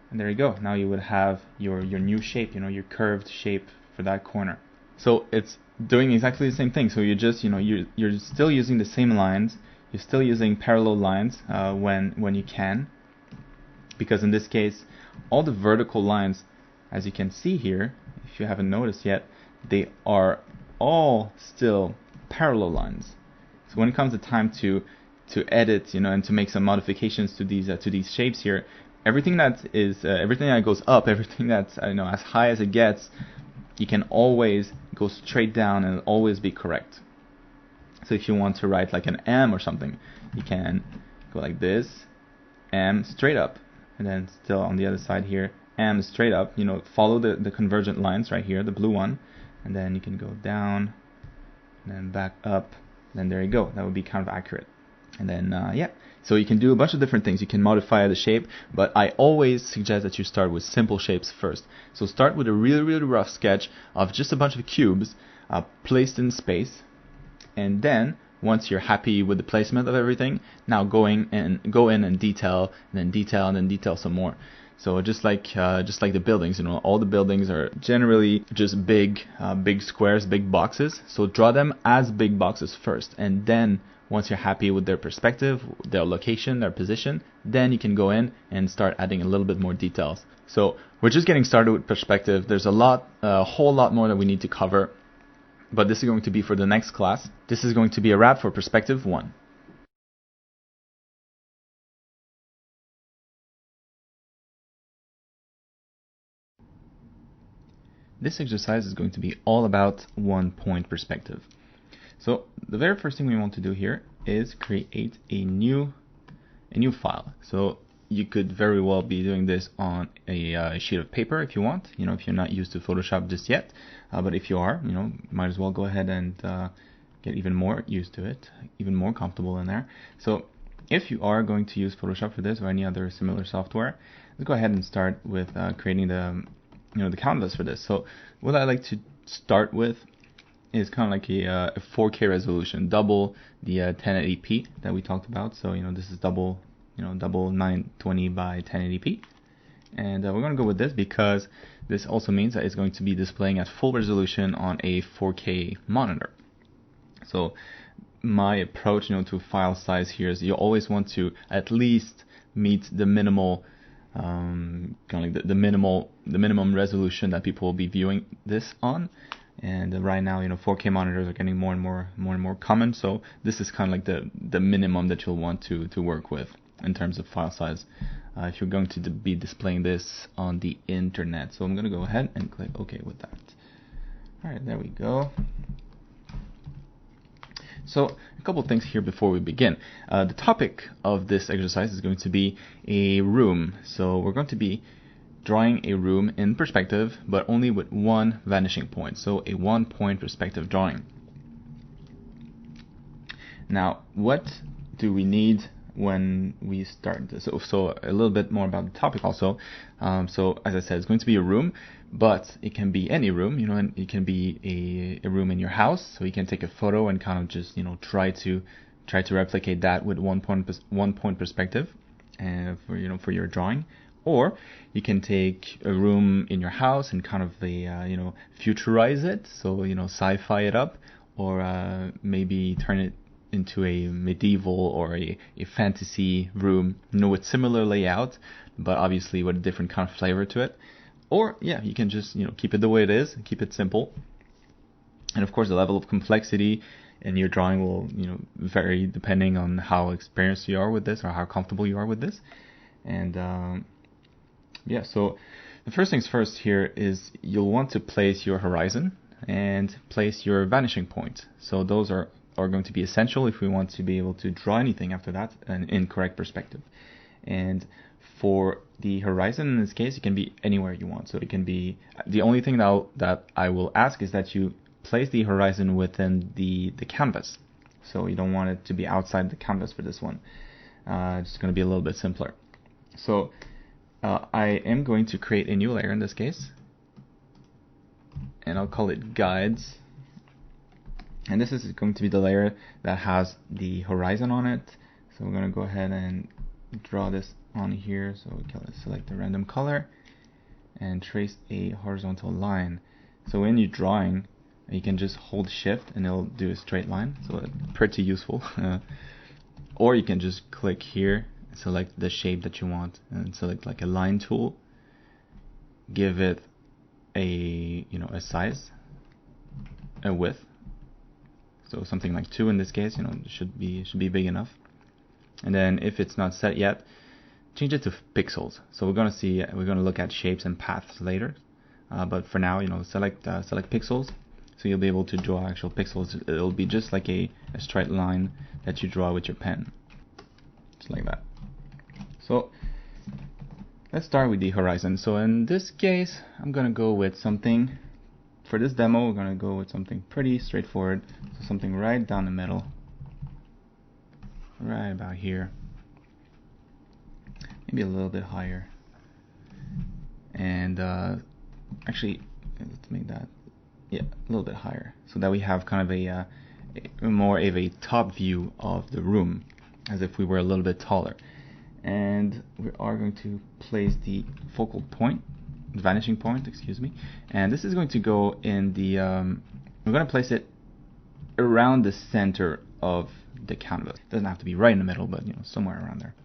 And there you go. Now you would have your new shape, your curved shape for that corner. So it's doing exactly the same thing. So you just, you're still using the same lines. You're still using parallel lines when you can, because in this case, all the vertical lines, as you can see here, if you haven't noticed yet, they are all still parallel lines. So when it comes to time to edit, and to make some modifications to these shapes here, everything that goes up, everything that's as high as it gets, you can always go straight down and it'll always be correct. So if you want to write like an M or something, you can go like this, M straight up, and then still on the other side here, M straight up. Follow the convergent lines right here, the blue one, and then you can go down, and then back up, and then there you go. That would be kind of accurate. And then so you can do a bunch of different things. You can modify the shape, but I always suggest that you start with simple shapes first. So start with a really, really rough sketch of just a bunch of cubes placed in space, and then once you're happy with the placement of everything, now go in and detail, and then detail, and then detail some more. So just like the buildings, all the buildings are generally just big squares, big boxes. So draw them as big boxes first, and then once you're happy with their perspective, their location, their position, then you can go in and start adding a little bit more details. So we're just getting started with perspective. There's a whole lot more that we need to cover, but this is going to be for the next class. This is going to be a wrap for perspective 1. This exercise is going to be all about 1-point perspective. So the very first thing we want to do here is create a new file. So you could very well be doing this on a sheet of paper if you want. If you're not used to Photoshop just yet, but if you are, might as well go ahead and get even more used to it, even more comfortable in there. So if you are going to use Photoshop for this or any other similar software, let's go ahead and start with creating the canvas for this. So what I like to start with is kind of like a 4K resolution, double the 1080p that we talked about. So this is double 920 by 1080p, and we're going to go with this because this also means that it's going to be displaying at full resolution on a 4K monitor. So my approach to file size here is you always want to at least meet the minimal kind of like the minimum resolution that people will be viewing this on. And right now, 4K monitors are getting more and more common. So this is kind of like the minimum that you'll want to work with in terms of file size if you're going to be displaying this on the internet. So I'm going to go ahead and click OK with that. All right, there we go. So a couple things here before we begin. The topic of this exercise is going to be a room. So we're going to be drawing a room in perspective, but only with one vanishing point. So a 1-point perspective drawing. Now, what do we need when we start this? So a little bit more about the topic also. So as I said, it's going to be a room, but it can be any room, and it can be a room in your house. So you can take a photo and kind of just, try to replicate that with 1-point perspective, for your drawing. Or you can take a room in your house and kind of futurize it, so sci-fi it up, or maybe turn it into a medieval or a fantasy room, with similar layout, but obviously with a different kind of flavor to it. Or you can just keep it the way it is, keep it simple. And of course, the level of complexity in your drawing will vary depending on how experienced you are with this or how comfortable you are with this. And so the first things first here is you'll want to place your horizon and place your vanishing point. So those are are going to be essential if we want to be able to draw anything after that in correct perspective. And for the horizon, in this case, it can be anywhere you want. So it can be, the only thing that I will ask is that you place the horizon within the canvas. So you don't want it to be outside the canvas for this one. It's going to be a little bit simpler. So I am going to create a new layer in this case, and I'll call it guides. And this is going to be the layer that has the horizon on it. So we're going to go ahead and draw this on here. So we can select a random color and trace a horizontal line. So when you're drawing, you can just hold shift and it'll do a straight line. So it's pretty useful. Or you can just click here, select the shape that you want, and select like a line tool. Give it a size, a width. So something like 2 in this case, it should be big enough. And then if it's not set yet, change it to pixels. So we're gonna look at shapes and paths later. But for now, select pixels. So you'll be able to draw actual pixels. It'll be just like a straight line that you draw with your pen, just like that. So let's start with the horizon. So in this case, I'm gonna go with something. For this demo, we're going to go with something pretty straightforward. So something right down the middle, right about here, maybe a little bit higher. And actually, let's make that a little bit higher, so that we have kind of a more of a top view of the room, as if we were a little bit taller. And we are going to place the focal point, vanishing point, excuse me, and this is going to go in the we're going to place it around the center of the canvas. It doesn't have to be right in the middle, but somewhere around there.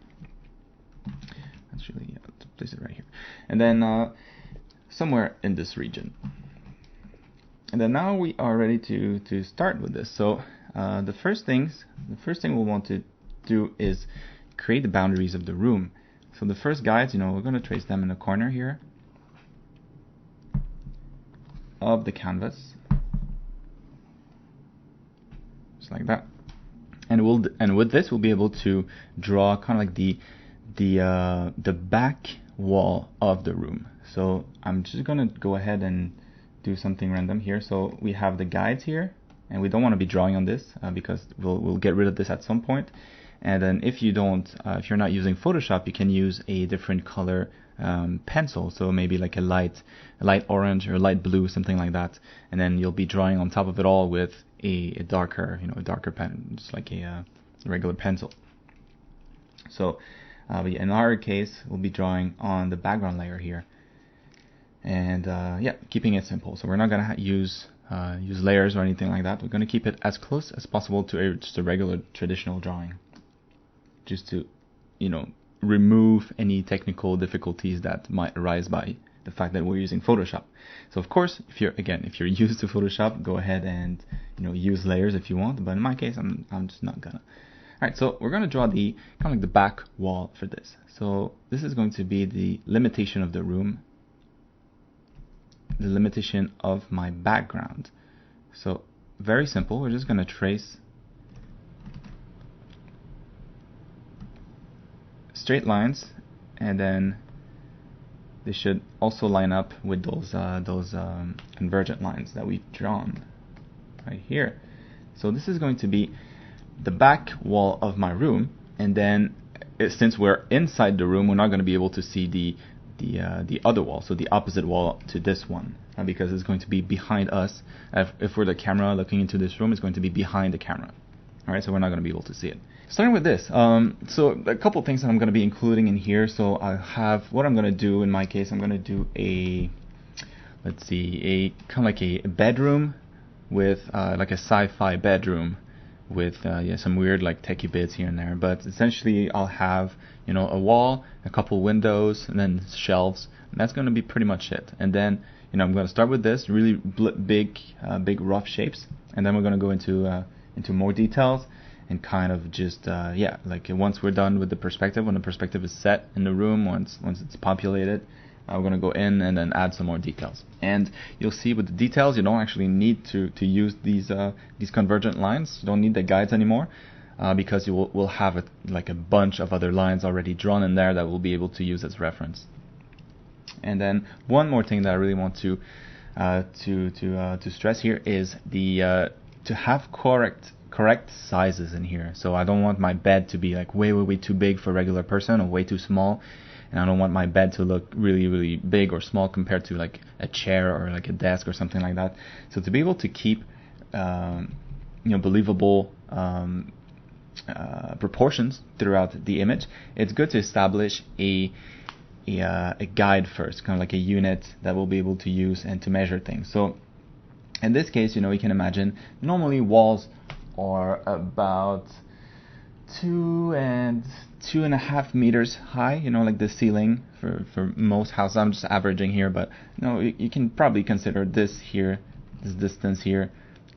Actually, let's place it right here, and then somewhere in this region. And then now we are ready to start with this. So the first thing we'll want to do is create the boundaries of the room. So the first guides, we're going to trace them in the corner here of the canvas, just like that. And with this, we'll be able to draw kind of like the back wall of the room. So I'm just gonna go ahead and do something random here. So we have the guides here, and we don't want to be drawing on this because we'll get rid of this at some point. And then if you're not using Photoshop, you can use a different color pencil, so maybe like a light orange or light blue, something like that, and then you'll be drawing on top of it all with a darker pen, just like a regular pencil. So in our case, we'll be drawing on the background layer here, and keeping it simple. So we're not gonna use layers or anything like that. We're gonna keep it as close as possible to just a regular traditional drawing, just to remove any technical difficulties that might arise by the fact that we're using Photoshop. So of course, if you're used to Photoshop, go ahead and use layers if you want, but in my case, I'm just not gonna. Alright, so we're gonna draw the kind of like the back wall for this. So this is going to be the limitation of the room, the limitation of my background. So very simple, we're just gonna trace straight lines, and then they should also line up with those convergent lines that we've drawn right here. So this is going to be the back wall of my room, and then since we're inside the room, we're not going to be able to see the other wall, so the opposite wall to this one, because it's going to be behind us. If we're the camera looking into this room, it's going to be behind the camera. Alright, so we're not going to be able to see it. Starting with this, so a couple things that I'm going to be including in here. So I have, what I'm going to do in my case, I'm going to do a kind of like a bedroom with like a sci-fi bedroom with some weird like techie bits here and there. But essentially, I'll have a wall, a couple windows, and then shelves. And that's going to be pretty much it. And then I'm going to start with this really big rough shapes, and then we're going to go into more details. And kind of just like once we're done with the perspective, when the perspective is set in the room, once it's populated, I'm going to go in and then add some more details. And you'll see with the details, you don't actually need to use these convergent lines. You don't need the guides anymore, because you will have like a bunch of other lines already drawn in there that we'll be able to use as reference. And then one more thing that I really want to stress here is the to have correct sizes in here. So I don't want my bed to be like way too big for a regular person or way too small, and I don't want my bed to look really big or small compared to like a chair or like a desk or something like that. So to be able to keep believable proportions throughout the image, it's good to establish a guide first, kind of like a unit that we'll be able to use and to measure things. So in this case, we can imagine normally walls are about 2.5 meters high, like the ceiling for most houses. I'm just averaging here, but you can probably consider this distance here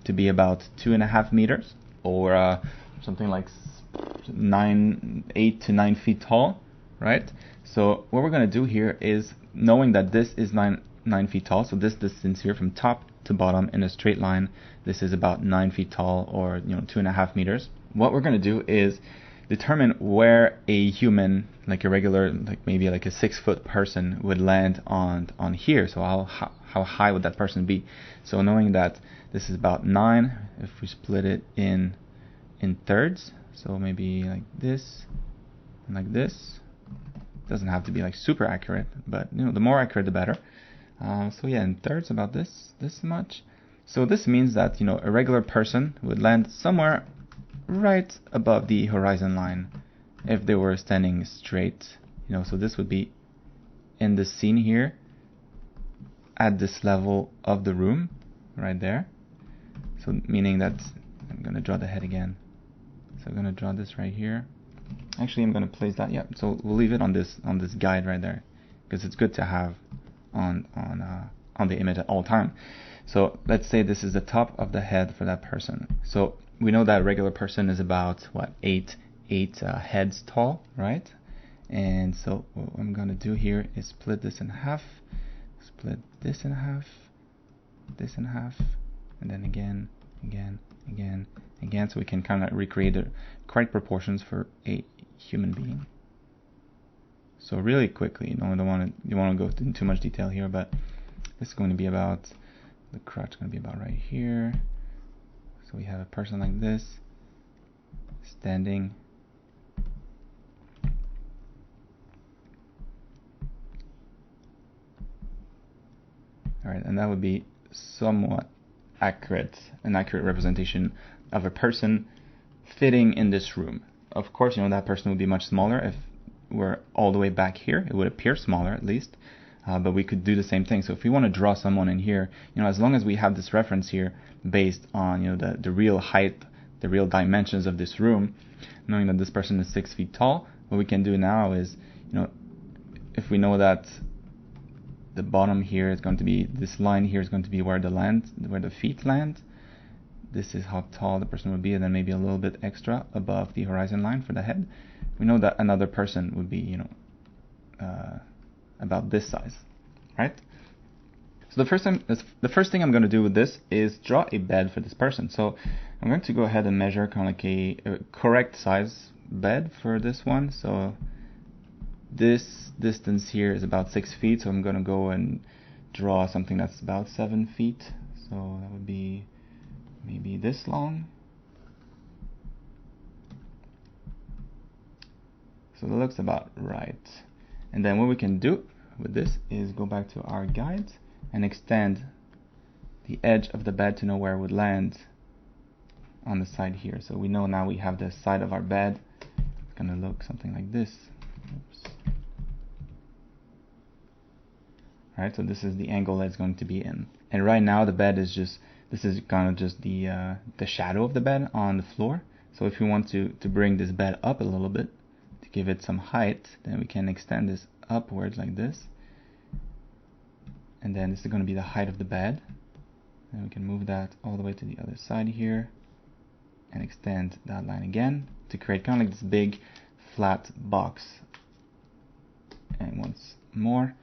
to be about 2.5 meters, or something like 8 to 9 feet tall, right? So what we're going to do here is, knowing that this is 9 feet tall, so this distance here from top to bottom in a straight line, this is about 9 feet tall, or 2.5 meters. What we're going to do is determine where a human, like a regular, like maybe like a 6-foot person, would land on here. So how high would that person be? So knowing that this is about 9, if we split it in thirds, so maybe like this and like this. Doesn't have to be like super accurate, but the more accurate the better. So yeah, in thirds, about this much. So this means that a regular person would land somewhere right above the horizon line if they were standing straight. So this would be in the scene here at this level of the room right there. So meaning that I'm going to draw the head again. So I'm going to draw this right here. Actually, I'm going to place that. Yeah, so we'll leave it on this guide right there, because it's good to have on the image at all time. So let's say this is the top of the head for that person. So we know that a regular person is about eight heads tall, right? And so what I'm going to do here is split this in half, split this in half, this in half, and then again, so we can kind of recreate the correct proportions for a human being. So really quickly, you don't want to go into too much detail here, but this is going to be about, the crotch is going to be about right here. So we have a person like this, standing. Alright, and that would be somewhat an accurate representation of a person fitting in this room. Of course, that person would be much smaller if we're all the way back here. It would appear smaller, at least, but we could do the same thing. So if we want to draw someone in here, as long as we have this reference here based on the real height, the real dimensions of this room, knowing that this person is 6 feet tall, what we can do now is, if we know that the bottom here is going to be, this line here is going to be where the feet land. This is how tall the person would be, and then maybe a little bit extra above the horizon line for the head. We know that another person would be, about this size, right? So the first thing I'm going to do with this is draw a bed for this person. So I'm going to go ahead and measure kind of like a correct size bed for this one. So this distance here is about 6 feet, so I'm going to go and draw something that's about 7 feet. So that would be maybe this long. So that looks about right. And then what we can do with this is go back to our guide and extend the edge of the bed to know where it would land on the side here. So we know now we have the side of our bed. It's going to look something like this. Oops. Alright, so this is the angle that it's going to be in. And right now the bed is just, this is kind of just the shadow of the bed on the floor. So if we want to bring this bed up a little bit, to give it some height, then we can extend this upwards like this. And then this is going to be the height of the bed. And we can move that all the way to the other side here and extend that line again to create kind of like this big flat box. And once more,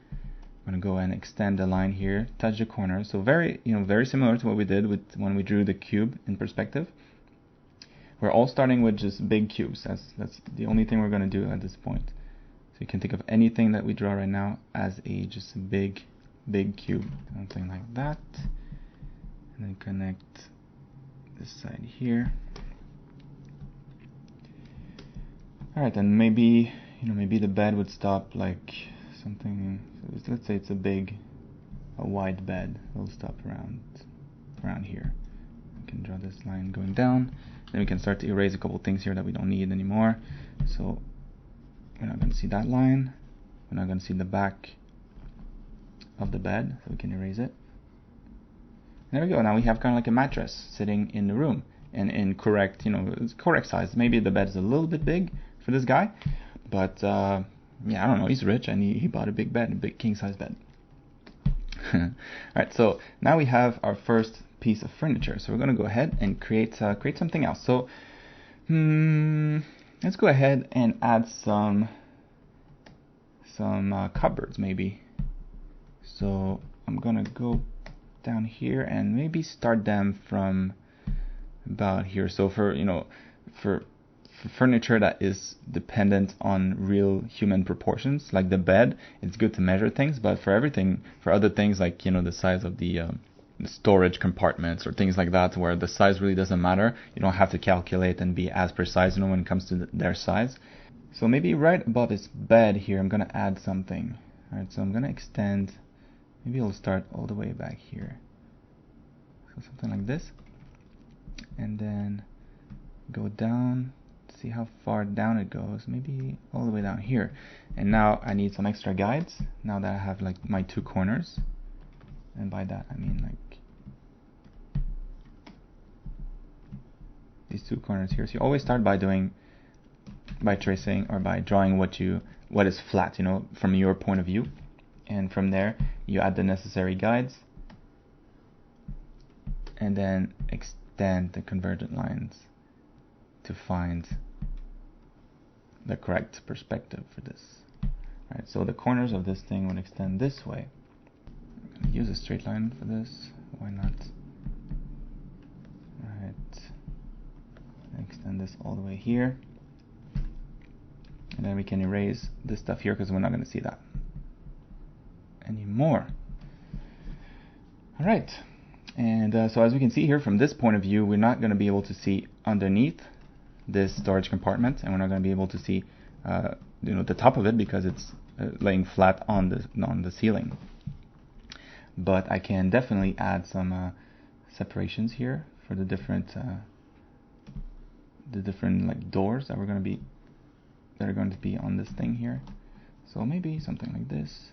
I'm I'm going to go and extend the line here, touch the corner. So very, very similar to what we did with when we drew the cube in perspective. We're all starting with just big cubes. That's the only thing we're going to do at this point. So you can think of anything that we draw right now as just a big cube. Something like that. And then connect this side here. Alright, and maybe the bed would stop like something. So let's say it's a wide bed. It'll stop around here. We can draw this line going down. Then we can start to erase a couple things here that we don't need anymore. So we're not going to see that line. We're not going to see the back of the bed, so we can erase it. There we go. Now we have kind of like a mattress sitting in the room, and in correct, it's correct size. Maybe the bed is a little bit big for this guy, but yeah, I don't know. He's rich and he bought a big bed, a big king size bed. Alright, so now we have our first piece of furniture. So we're going to go ahead and create something else. So let's go ahead and add some cupboards maybe. So I'm going to go down here and maybe start them from about here. So for furniture that is dependent on real human proportions, like the bed, it's good to measure things, but for other things like the size of the storage compartments or things like that, where the size really doesn't matter, you don't have to calculate and be as precise when it comes to their size. So maybe right above this bed here, I'm going to add something. Alright, so I'm going to extend, maybe it'll start all the way back here. So something like this. And then go down, see how far down it goes, maybe all the way down here. And now I need some extra guides, now that I have like my two corners. And by that I mean like these two corners here. So you always start by tracing or by drawing what is flat, from your point of view, and from there you add the necessary guides and then extend the convergent lines to find the correct perspective for this. Alright, so the corners of this thing would extend this way. I'm going to use a straight line for this, why not? Alright, extend this all the way here. And then we can erase this stuff here because we're not going to see that anymore. Alright, and so as we can see here from this point of view, we're not going to be able to see underneath this storage compartment, and we're not going to be able to see the top of it because it's laying flat on the ceiling. But I can definitely add some separations here for the different like doors that are going to be on this thing here. So maybe something like this,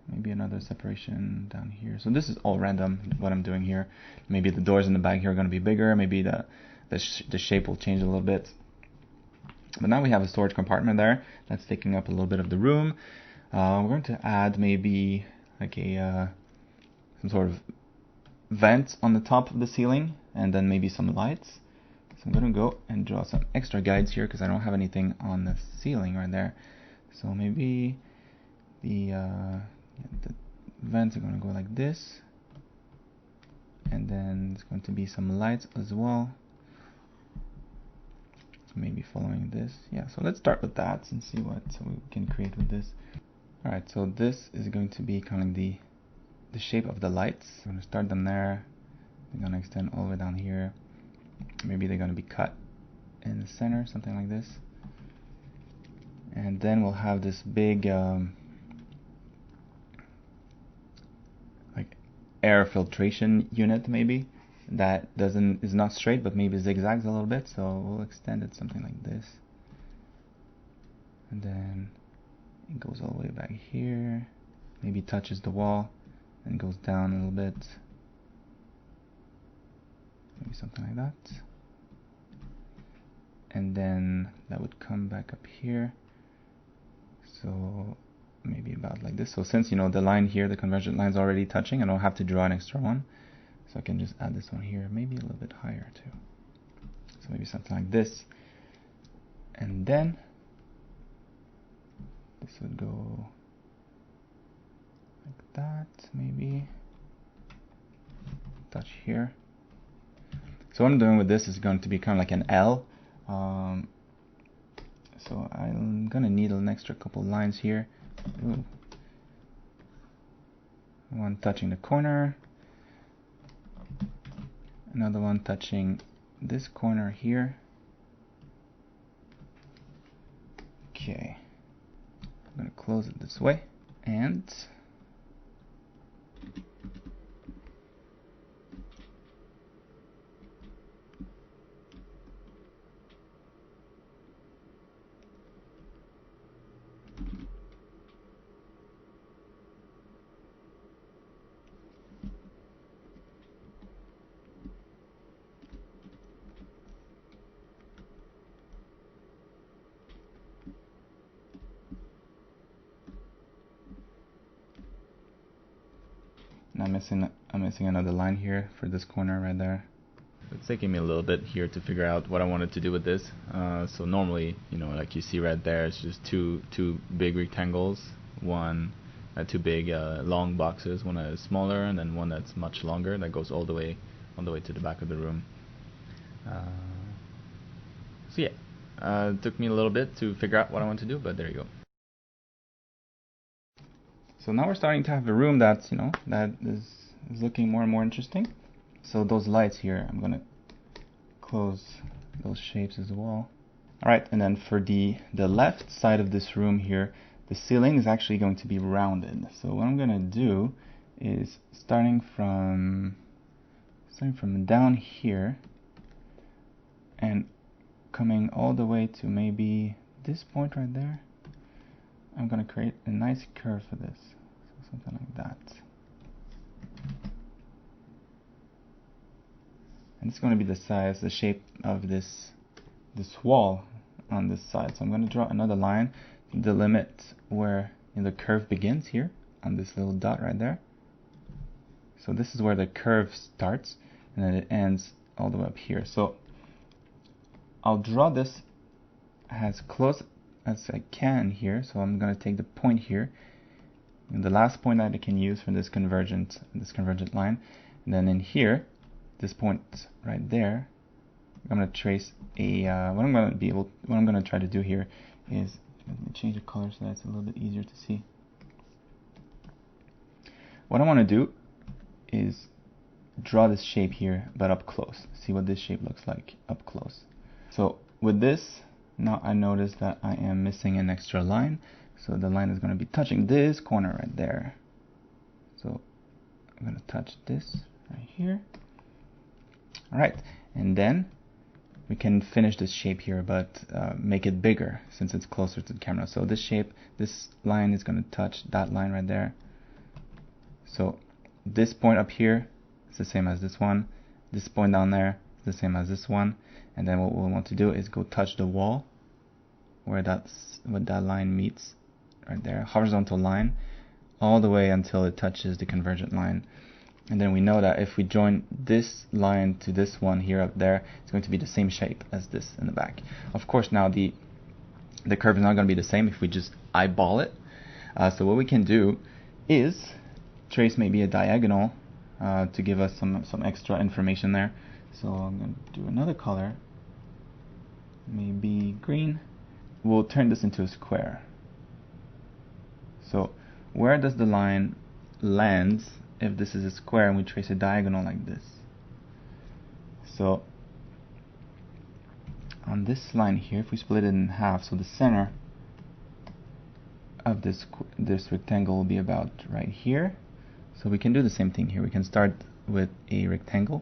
maybe another separation down here. So this is all random what I'm doing here. Maybe the doors in the back here are going to be bigger, maybe the shape will change a little bit. But now we have a storage compartment there that's taking up a little bit of the room. We're going to add maybe like some sort of vent on the top of the ceiling, and then maybe some lights. So I'm going to go and draw some extra guides here because I don't have anything on the ceiling right there. So maybe the vents are going to go like this, and then there's going to be some lights as well. So maybe following this. Yeah, so let's start with that and see what we can create with this. Alright, so this is going to be kind of the shape of the lights. I'm going to start them there. They're going to extend all the way down here. Maybe they're going to be cut in the center, something like this. And then we'll have this big like air filtration unit maybe that is not straight but maybe zigzags a little bit, so we'll extend it something like this. And then it goes all the way back here, maybe touches the wall and goes down a little bit. Maybe something like that. And then that would come back up here. So maybe about like this. So since the line here, the convergent line is already touching, I don't have to draw an extra one. So I can just add this one here, maybe a little bit higher too. So maybe something like this. And then this would go like that, maybe touch here. So what I'm doing with this is going to be kind of like an L. So I'm gonna need an extra couple lines here. Ooh. One touching the corner, another one touching this corner here. Okay, I'm gonna close it this way, and I'm missing another line here for this corner right there. It's taking me a little bit here to figure out what I wanted to do with this. So normally, like you see right there, it's just two big rectangles, two big long boxes, one that is smaller, and then one that's much longer that goes all the way to the back of the room. So yeah, it took me a little bit to figure out what I want to do, but there you go. So now we're starting to have a room that's that is looking more and more interesting. So those lights here, I'm gonna close those shapes as well. Alright, and then for the left side of this room here, the ceiling is actually going to be rounded. So what I'm gonna do is starting from down here and coming all the way to maybe this point right there, I'm gonna create a nice curve for this. So something like that. And it's going to be the shape of this wall on this side. So I'm going to draw another line to delimit where the curve begins here on this little dot right there. So this is where the curve starts, and then it ends all the way up here. So I'll draw this as close as I can here. So I'm going to take the point here, and the last point that I can use for this convergent line, and then in here, this point right there, I'm going to trace a what I'm going to try to do here is, let me change the color so that's a little bit easier to see. What I want to do is draw this shape here, but up close. See what this shape looks like up close. So with this, now I notice that I am missing an extra line. So the line is going to be touching this corner right there. So I'm going to touch this right here. Alright, and then we can finish this shape here, but make it bigger since it's closer to the camera. So this shape, this line is going to touch that line right there. So this point up here is the same as this one. This point down there is the same as this one. And then what we'll want to do is go touch the wall where that line meets right there, horizontal line, all the way until it touches the convergent line. And then we know that if we join this line to this one here up there, it's going to be the same shape as this in the back. Of course, now the curve is not going to be the same if we just eyeball it. So what we can do is trace maybe a diagonal to give us some extra information there. So I'm going to do another color, maybe green. We'll turn this into a square. So where does the line land if this is a square and we trace a diagonal like this? So on this line here, if we split it in half, so the center of this rectangle will be about right here. So we can do the same thing here. We can start with a rectangle,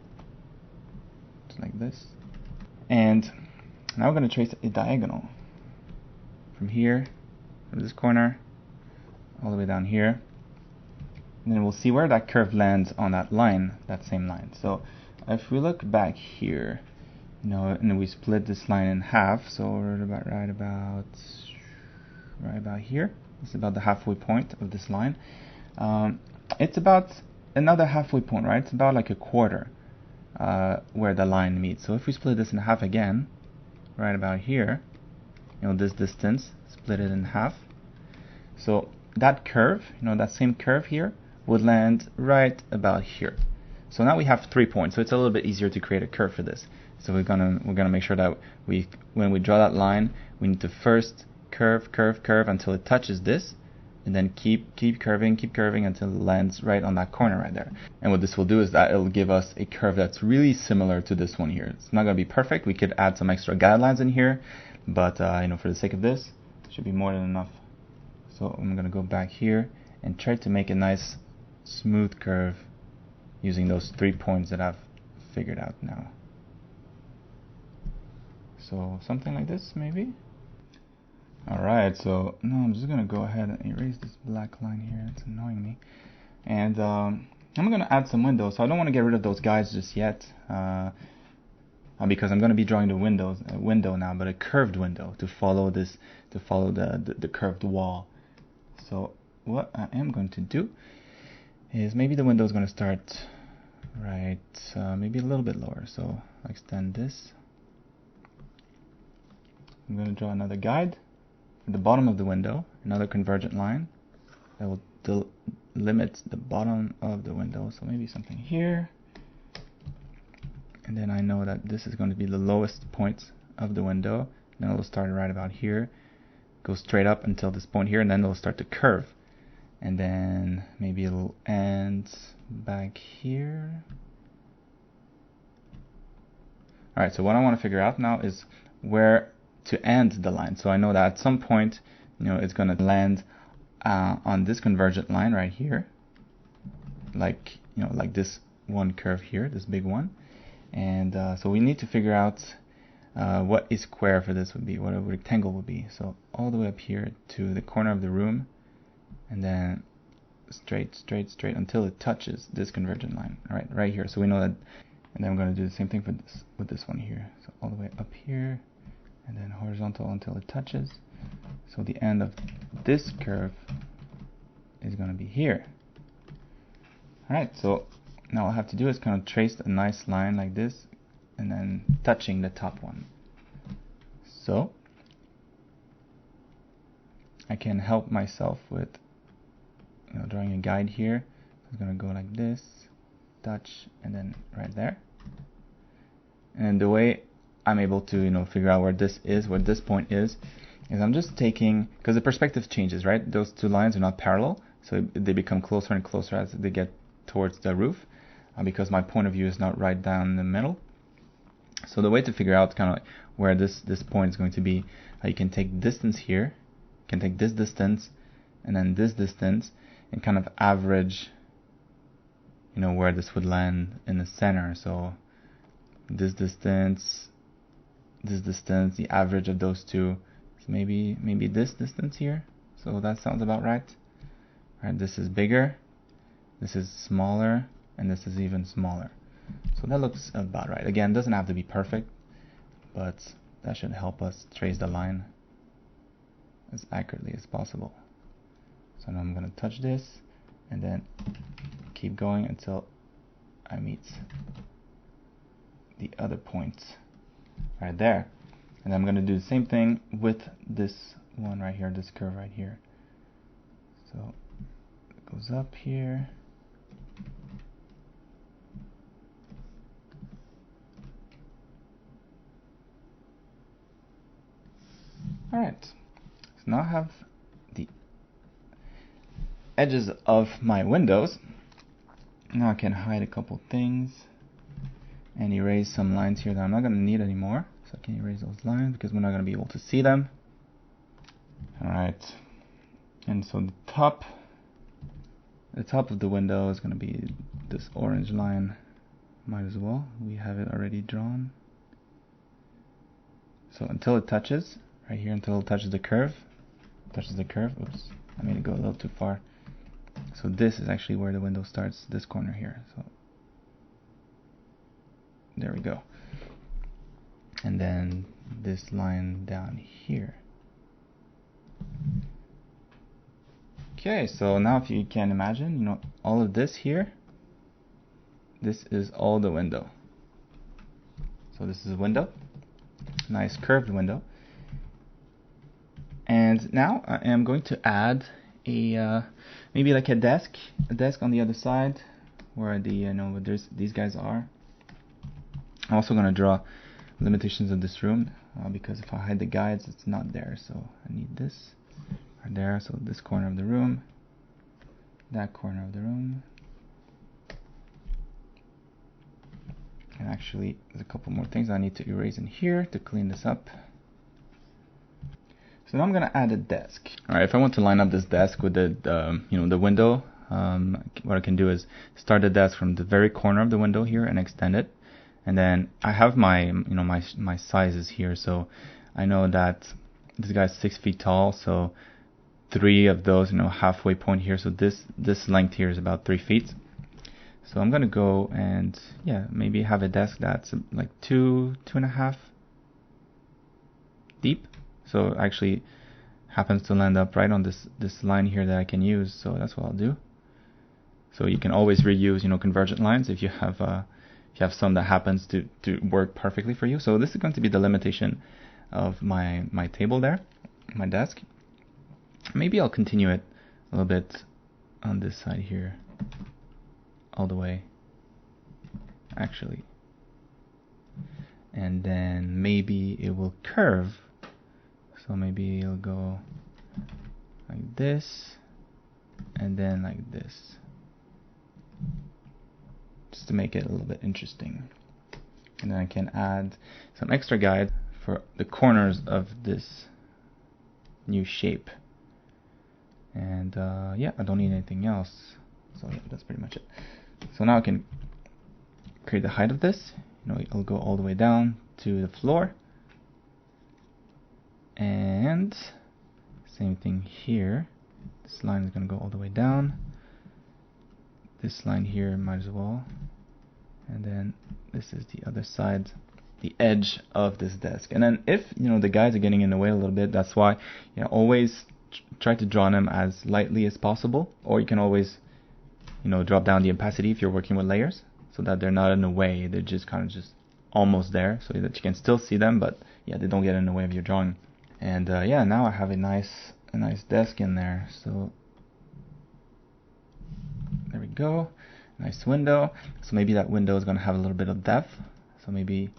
just like this. And now we're going to trace a diagonal from here, from this corner, all the way down here. And then we'll see where that curve lands on that line, that same line. So if we look back here, and we split this line in half, so we're right about here. It's about the halfway point of this line. It's about another halfway point, right? It's about like a quarter where the line meets. So if we split this in half again, right about here, this distance, split it in half. So that curve, that same curve here, would land right about here. So now we have 3 points, so it's a little bit easier to create a curve for this. So we're gonna make sure that when we draw that line, we need to first curve until it touches this, and then keep curving until it lands right on that corner right there. And what this will do is that it'll give us a curve that's really similar to this one here. It's not gonna be perfect. We could add some extra guidelines in here, but for the sake of this, it should be more than enough. So I'm gonna go back here and try to make a nice smooth curve using those 3 points that I've figured out now. So something like this, maybe. Alright, so now I'm just gonna go ahead and erase this black line here. It's annoying me. And I'm gonna add some windows. So I don't want to get rid of those guys just yet, because I'm gonna be drawing the window now, but a curved window to follow the curved wall. So what I am going to do is maybe the window is going to start right, maybe a little bit lower. So I'll extend this. I'm going to draw another guide at the bottom of the window, another convergent line that will limit the bottom of the window. So maybe something here. And then I know that this is going to be the lowest point of the window. Then it'll start right about here, go straight up until this point here, and then it'll start to curve. And then maybe it'll end back here. Alright, so what I want to figure out now is where to end the line. So I know that at some point, it's going to land on this convergent line right here, like this one curve here, this big one. And so we need to figure out what a square for this would be, what a rectangle would be. So all the way up here to the corner of the room, and then straight until it touches this convergent line, right here. So we know that, and then I'm going to do the same thing for this with this one here. So all the way up here, and then horizontal until it touches. So the end of this curve is going to be here. Alright, so now all I have to do is kind of trace a nice line like this, and then touching the top one. So I can help myself with drawing a guide here. I'm going to go like this, touch, and then right there. And the way I'm able to figure out where this point is I'm just taking, because the perspective changes, right? Those two lines are not parallel, so they become closer and closer as they get towards the roof, because my point of view is not right down the middle. So the way to figure out kind of where this point is going to be, you can take distance here, you can take this distance, and then this distance, and kind of average, where this would land in the center. So this distance, the average of those two, so maybe this distance here. So that sounds about right. Right, this is bigger, this is smaller, and this is even smaller. So that looks about right. Again, it doesn't have to be perfect, but that should help us trace the line as accurately as possible. So now I'm going to touch this and then keep going until I meet the other point right there. And I'm going to do the same thing with this one right here, this curve right here. So it goes up here. Alright, so now I have the edges of my windows. Now I can hide a couple things and erase some lines here that I'm not going to need anymore. So I can erase those lines because we're not going to be able to see them. Alright, and so the top of the window is going to be this orange line. Might as well, we have it already drawn. So until it touches, right here, until it touches the curve. Oops, I made it go a little too far. So this is actually where the window starts, this corner here. So there we go. And then this line down here. Okay, so now if you can imagine, all of this here, this is all the window. So this is a window, nice curved window. And now I am going to add a maybe like a desk on the other side where the these guys are. I'm also gonna draw limitations of this room because if I hide the guides, it's not there. So I need this right there. So this corner of the room, that corner of the room, and actually there's a couple more things I need to erase in here to clean this up. So now I'm gonna add a desk. All right, if I want to line up this desk with the the window, what I can do is start the desk from the very corner of the window here and extend it. And then I have my my sizes here, so I know that this guy's 6 feet tall, so 3 of those halfway point here. So this length here is about 3 feet. So I'm gonna go and maybe have a desk that's like 2.5 deep. So it actually happens to land up right on this line here that I can use. So that's what I'll do. So you can always reuse convergent lines if you have some that happens to work perfectly for you. So this is going to be the limitation of my table there, my desk. Maybe I'll continue it a little bit on this side here, all the way, actually. And then maybe it will curve. So maybe it'll go like this, and then like this, just to make it a little bit interesting. And then I can add some extra guide for the corners of this new shape. And I don't need anything else. So that's pretty much it. So now I can create the height of this. It'll go all the way down to the floor. And same thing here. This line is going to go all the way down. This line here might as well. And then this is the other side, the edge of this desk. And then if the guides are getting in the way a little bit, that's why always try to draw them as lightly as possible. Or you can always drop down the opacity if you're working with layers, so that they're not in the way. They're just kind of just almost there, so that you can still see them, but they don't get in the way of your drawing. And now I have a nice desk in there. So there we go. Nice window. So maybe that window is going to have a little bit of depth. So maybe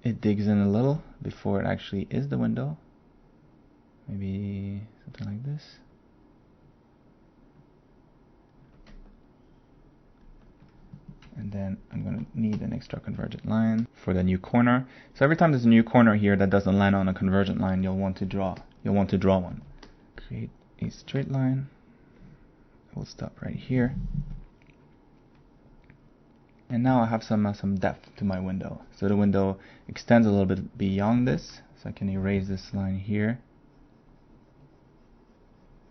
it digs in a little before it actually is the window. Maybe something like this. And then I'm going to need an extra convergent line for the new corner. So every time there's a new corner here that doesn't land on a convergent line, you'll want to draw one. Create a straight line. We'll stop right here. And now I have some depth to my window. So the window extends a little bit beyond this. So I can erase this line here.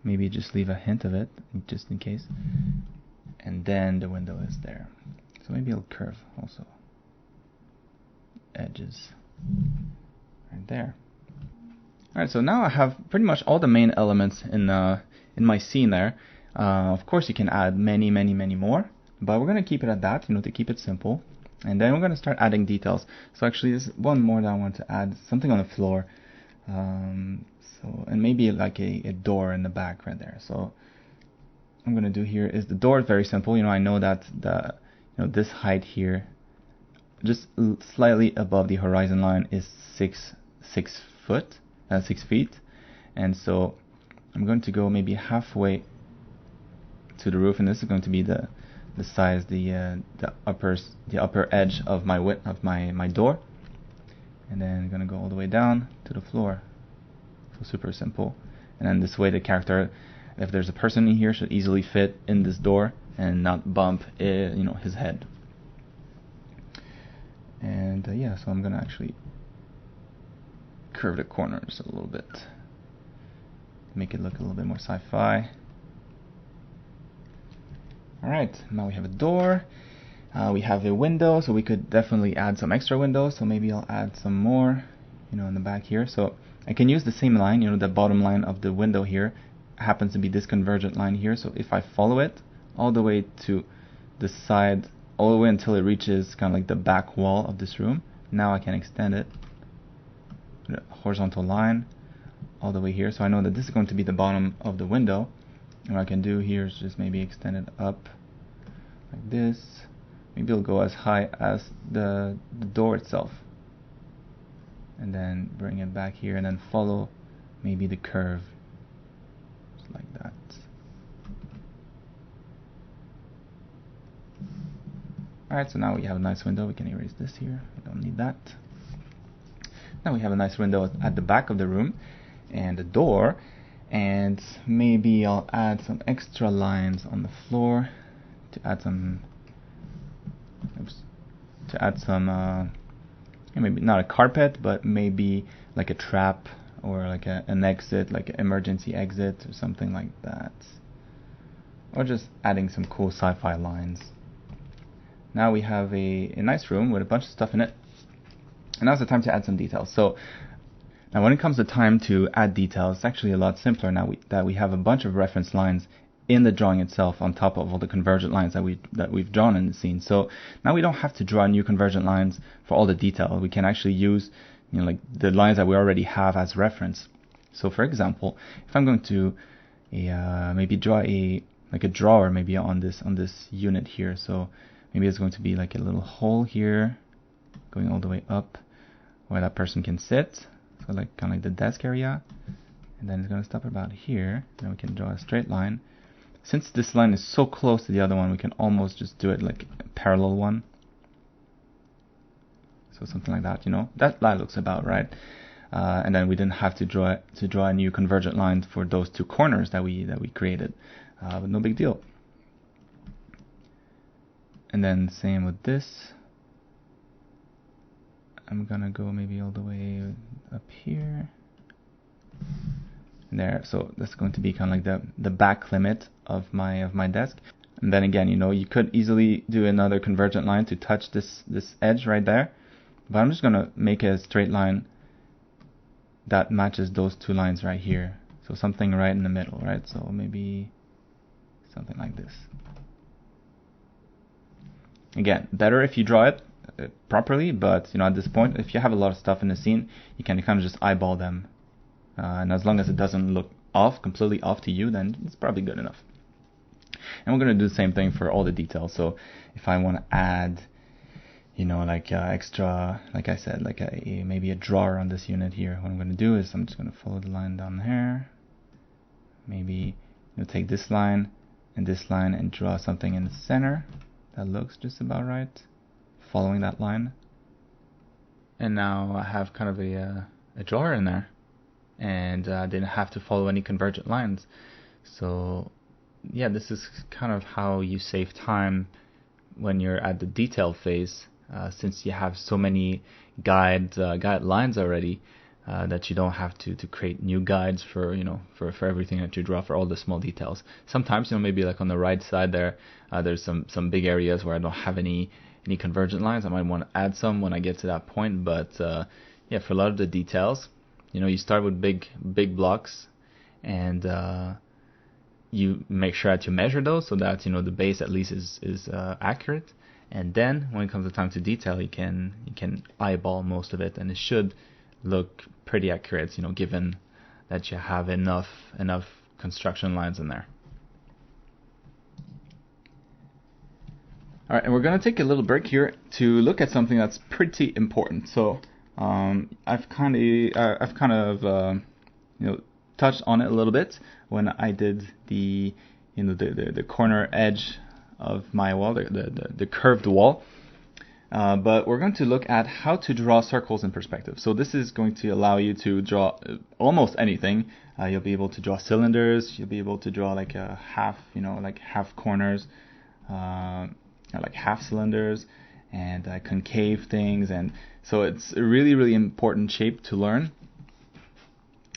Maybe just leave a hint of it, just in case. And then the window is there. So maybe it'll curve also. Edges. Right there. Alright, so now I have pretty much all the main elements in my scene there. Of course you can add many more, but we're going to keep it at that, to keep it simple. And then we're going to start adding details. So actually there's one more that I want to add, something on the floor. And maybe like a door in the back right there. So what I'm going to do here is the door is very simple. I know that this height here, just slightly above the horizon line, is 6 feet, and so I'm going to go maybe halfway to the roof, and this is going to be the size, the upper edge of my door, and then I'm going to go all the way down to the floor. So super simple. And then this way the character, if there's a person in here, should easily fit in this door and not bump his head. And so I'm gonna actually curve the corners a little bit, make it look a little bit more sci-fi. Alright, now we have a door, we have a window, so we could definitely add some extra windows. So maybe I'll add some more in the back here. So I can use the same line, the bottom line of the window here happens to be this convergent line here. So if I follow it all the way to the side, all the way until it reaches kind of like the back wall of this room, now I can extend it, horizontal line, all the way here. So I know that this is going to be the bottom of the window. And what I can do here is just maybe extend it up like this. Maybe it'll go as high as the door itself. And then bring it back here and then follow maybe the curve. Just like that. Alright, so now we have a nice window. We can erase this here. We don't need that. Now we have a nice window at the back of the room and a door. And maybe I'll add some extra lines on the floor to add some maybe not a carpet, but maybe like a trap or like an exit, like an emergency exit or something like that. Or just adding some cool sci-fi lines. Now we have a nice room with a bunch of stuff in it. And now's the time to add some details. So now when it comes to time to add details, it's actually a lot simpler now that we have a bunch of reference lines in the drawing itself on top of all the convergent lines that we've drawn in the scene. So now we don't have to draw new convergent lines for all the detail. We can actually use like the lines that we already have as reference. So for example, if I'm going to maybe draw a drawer maybe on this unit here. So maybe it's going to be like a little hole here going all the way up where that person can sit. So like kind of like the desk area. And then it's going to stop about here. Then we can draw a straight line. Since this line is so close to the other one, we can almost just do it like a parallel one. So something like that, that looks about right. And then we didn't have to draw a new convergent line for those two corners that we created, but no big deal. And then same with this. I'm gonna go maybe all the way up here. There, so that's going to be kind of like the back limit of my desk. And then again, you could easily do another convergent line to touch this edge right there, but I'm just gonna make a straight line that matches those two lines right here. So something right in the middle, right? So maybe something like this. Again, better if you draw it properly, but at this point, if you have a lot of stuff in the scene, you can kind of just eyeball them. And as long as it doesn't look completely off to you, then it's probably good enough. And we're going to do the same thing for all the details. So if I want to add, like extra, like I said, like maybe a drawer on this unit here, what I'm going to do is I'm just going to follow the line down there. Maybe take this line and draw something in the center that looks just about right, following that line. And now I have kind of a drawer in there. And didn't have to follow any convergent lines. So yeah, this is kind of how you save time when you're at the detail phase, since you have so many guide lines already, that you don't have to create new guides for everything that you draw for all the small details. Sometimes maybe like on the right side there's some big areas where I don't have any convergent lines. I might want to add some when I get to that point, but yeah, for a lot of the details, you start with big blocks, and you make sure that you measure those so that the base at least is accurate. And then when it comes to time to detail, you can eyeball most of it, and it should look pretty accurate. Given that you have enough construction lines in there. All right, and we're gonna take a little break here to look at something that's pretty important. So. I've kind of touched on it a little bit when I did the corner edge of my wall, the curved wall. But we're going to look at how to draw circles in perspective. So this is going to allow you to draw almost anything. You'll be able to draw cylinders. You'll be able to draw like a half, like half corners, like half cylinders, and concave things. And so it's a really, really important shape to learn,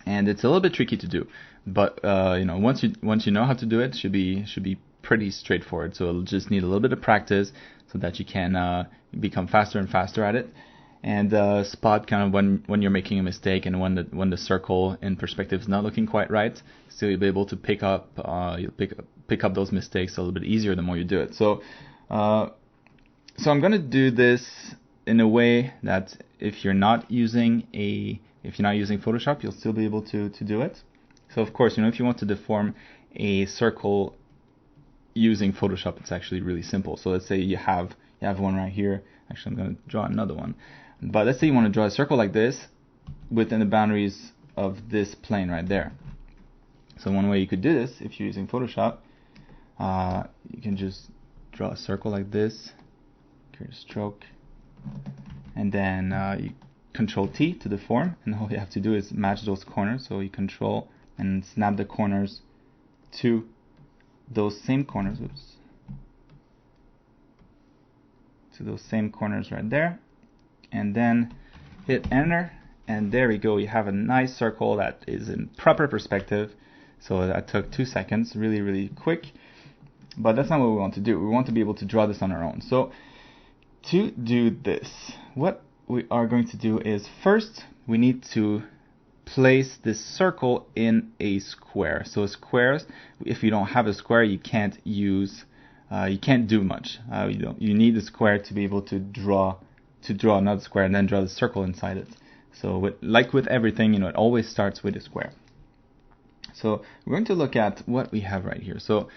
and it's a little bit tricky to do. But once you know how to do it, should be pretty straightforward. So it'll just need a little bit of practice so that you can become faster and faster at it, and spot kind of when you're making a mistake and when the circle in perspective is not looking quite right. So you'll be able to pick up those mistakes a little bit easier the more you do it. So I'm going to do this in a way that if you're not using a If you're not using Photoshop, you'll still be able to do it. So of course, if you want to deform a circle using Photoshop, it's actually really simple. So let's say you have one right here. Actually, I'm going to draw another one. But let's say you want to draw a circle like this within the boundaries of this plane right there. So one way you could do this, if you're using Photoshop, you can just draw a circle like this, create a stroke, and then you Control T to deform, and all you have to do is match those corners. So you control and snap the corners to those same corners. To those same corners right there, and then hit enter, and there we go. You have a nice circle that is in proper perspective. So that took 2 seconds, really quick. But that's not what we want to do. We want to be able to draw this on our own. So to do this, what we are going to do is first we need to place this circle in a square. So squares, if you don't have a square, you can't do much. You need a square to be able to draw another square and then draw the circle inside it. So like with everything, it always starts with a square. So we're going to look at what we have right here. So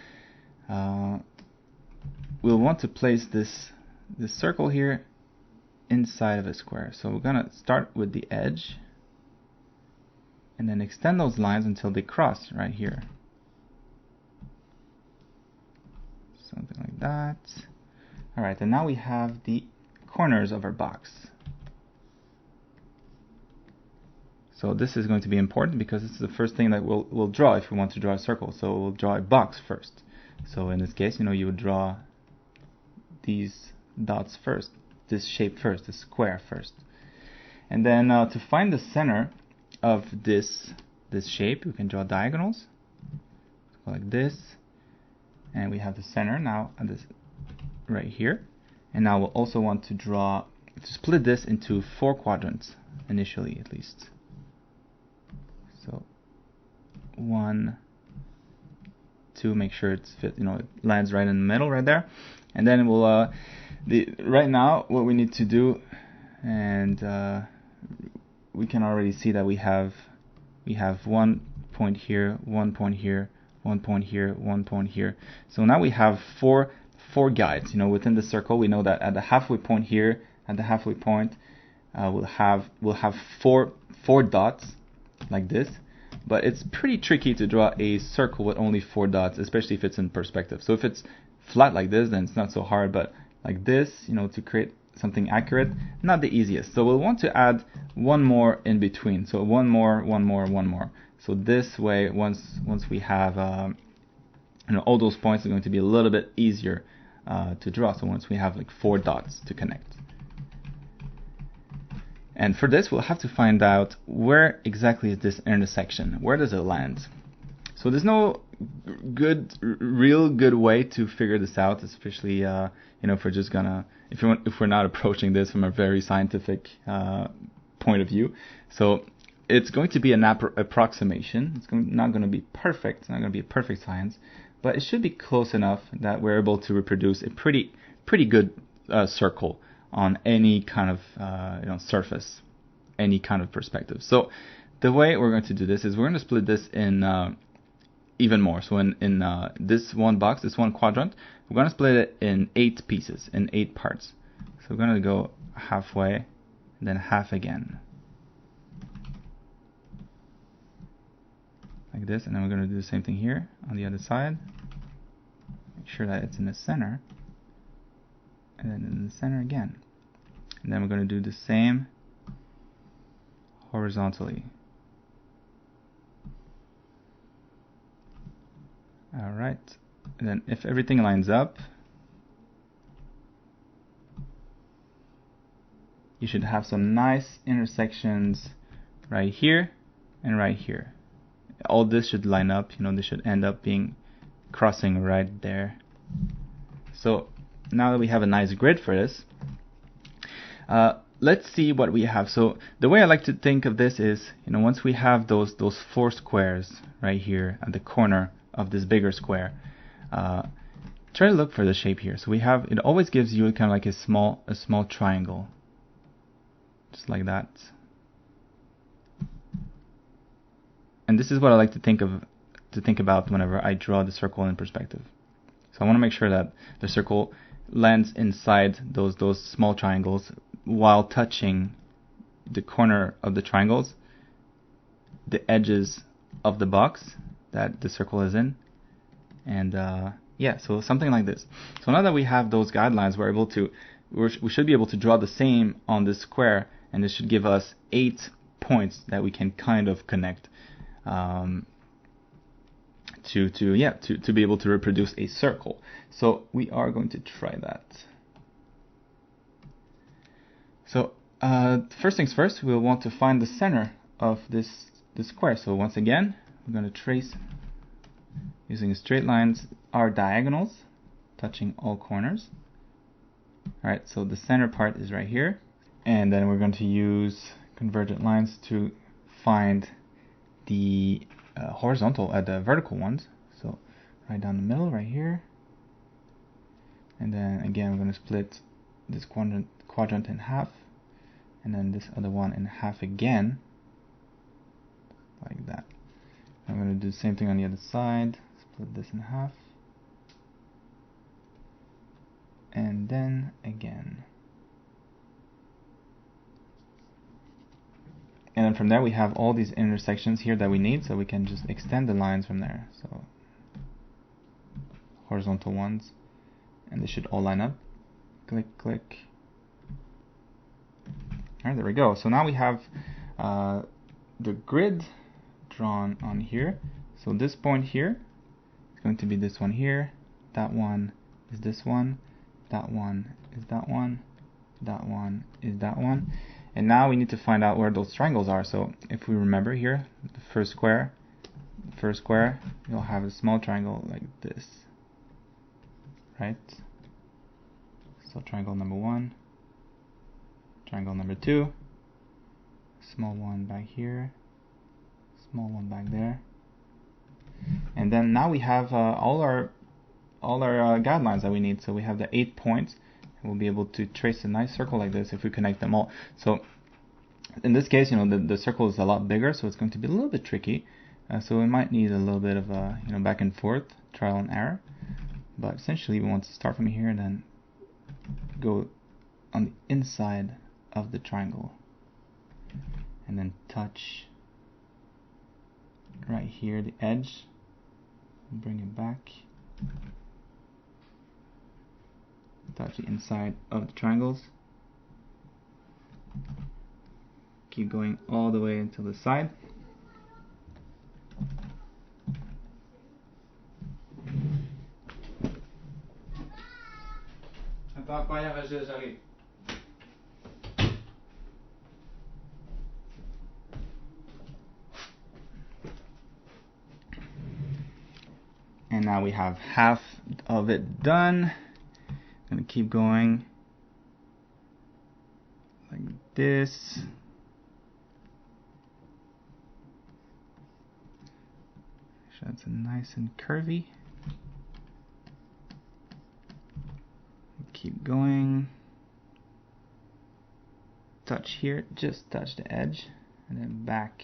we'll want to place this circle here inside of a square. So we're going to start with the edge and then extend those lines until they cross right here. Something like that. Alright, and now we have the corners of our box. So this is going to be important because this is the first thing that we'll draw if we want to draw a circle. So we'll draw a box first. So in this case, you would draw these dots first, this shape first, this square first. And then to find the center of this shape, we can draw diagonals. Go like this. And we have the center now at this right here. And now we'll also want to split this into 4 quadrants, initially at least. So 1, 2, make sure it lands right in the middle right there. And then we'll right now what we need to do, and we can already see that we have 1 point here, 1 point here, 1 point here, 1 point here. So now we have four guides. Within the circle, we know that at the halfway point here, at the halfway point, we'll have 4 dots like this. But it's pretty tricky to draw a circle with only 4 dots, especially if it's in perspective. So if it's flat like this, then it's not so hard. But like this, to create something accurate, not the easiest. So we'll want to add 1 more in between. So 1 more, 1 more, 1 more. So this way, once we have all those points, are going to be a little bit easier to draw. So once we have like 4 dots to connect. And for this, we'll have to find out where exactly is this intersection. Where does it land? So there's no real good way to figure this out, especially if we're just gonna if we're not approaching this from a very scientific point of view. So it's going to be an approximation. It's not going to be perfect. It's not going to be a perfect science, but it should be close enough that we're able to reproduce a pretty good circle on any kind of surface, any kind of perspective. So the way we're going to do this is we're going to split this in even more. So in this one box, this one quadrant, we're going to split it in 8 pieces, in 8 parts. So we're going to go halfway, then half again, like this, and then we're going to do the same thing here on the other side. Make sure that it's in the center, and then in the center again. And then we're going to do the same horizontally. Alright, and then if everything lines up, you should have some nice intersections right here and right here. All this should line up, they should end up being crossing right there. So now that we have a nice grid for this, let's see what we have. So the way I like to think of this is, once we have those 4 squares right here at the corner of this bigger square, try to look for the shape here. So it always gives you kind of like a small triangle, just like that. And this is what I like to think about whenever I draw the circle in perspective. So I want to make sure that the circle lands inside those small triangles while touching the corner of the triangles, the edges of the box that the circle is in, and so something like this. So now that we have those guidelines, we should be able to draw the same on this square, and this should give us 8 points that we can kind of connect to be able to reproduce a circle. So we are going to try that. So first things first, we'll want to find the center of this square. So once again, we're going to trace using straight lines our diagonals, touching all corners. Alright, so the center part is right here, and then we're going to use convergent lines to find the the vertical ones. So right down the middle, right here, and then again we're going to split this quadrant in half, and then this other one in half again, like that. I'm going to do the same thing on the other side, split this in half, and then again. And then from there we have all these intersections here that we need, so we can just extend the lines from there. So horizontal ones, and they should all line up. Click, click. Alright, there we go. So now we have the grid drawn on here. So this point here is going to be this one here, that one is this one, that one is that one, that one is that one. And now we need to find out where those triangles are. So if we remember here, the first square, you'll have a small triangle like this, right? So triangle number 1, triangle number 2, small one back here, small one back there. And then now we have all our guidelines that we need. So we have the 8 points. We'll be able to trace a nice circle like this if we connect them all. So in this case, the circle is a lot bigger, so it's going to be a little bit tricky. So we might need a little bit of back and forth, trial and error. But essentially, we want to start from here and then go on the inside of the triangle, and then touch right here the edge, and bring it back. Touch the inside of the triangles. Keep going all the way until the side. And now we have half of it done. I'm going to keep going like this. So that's nice and curvy. Keep going. Touch here, just touch the edge, and then back.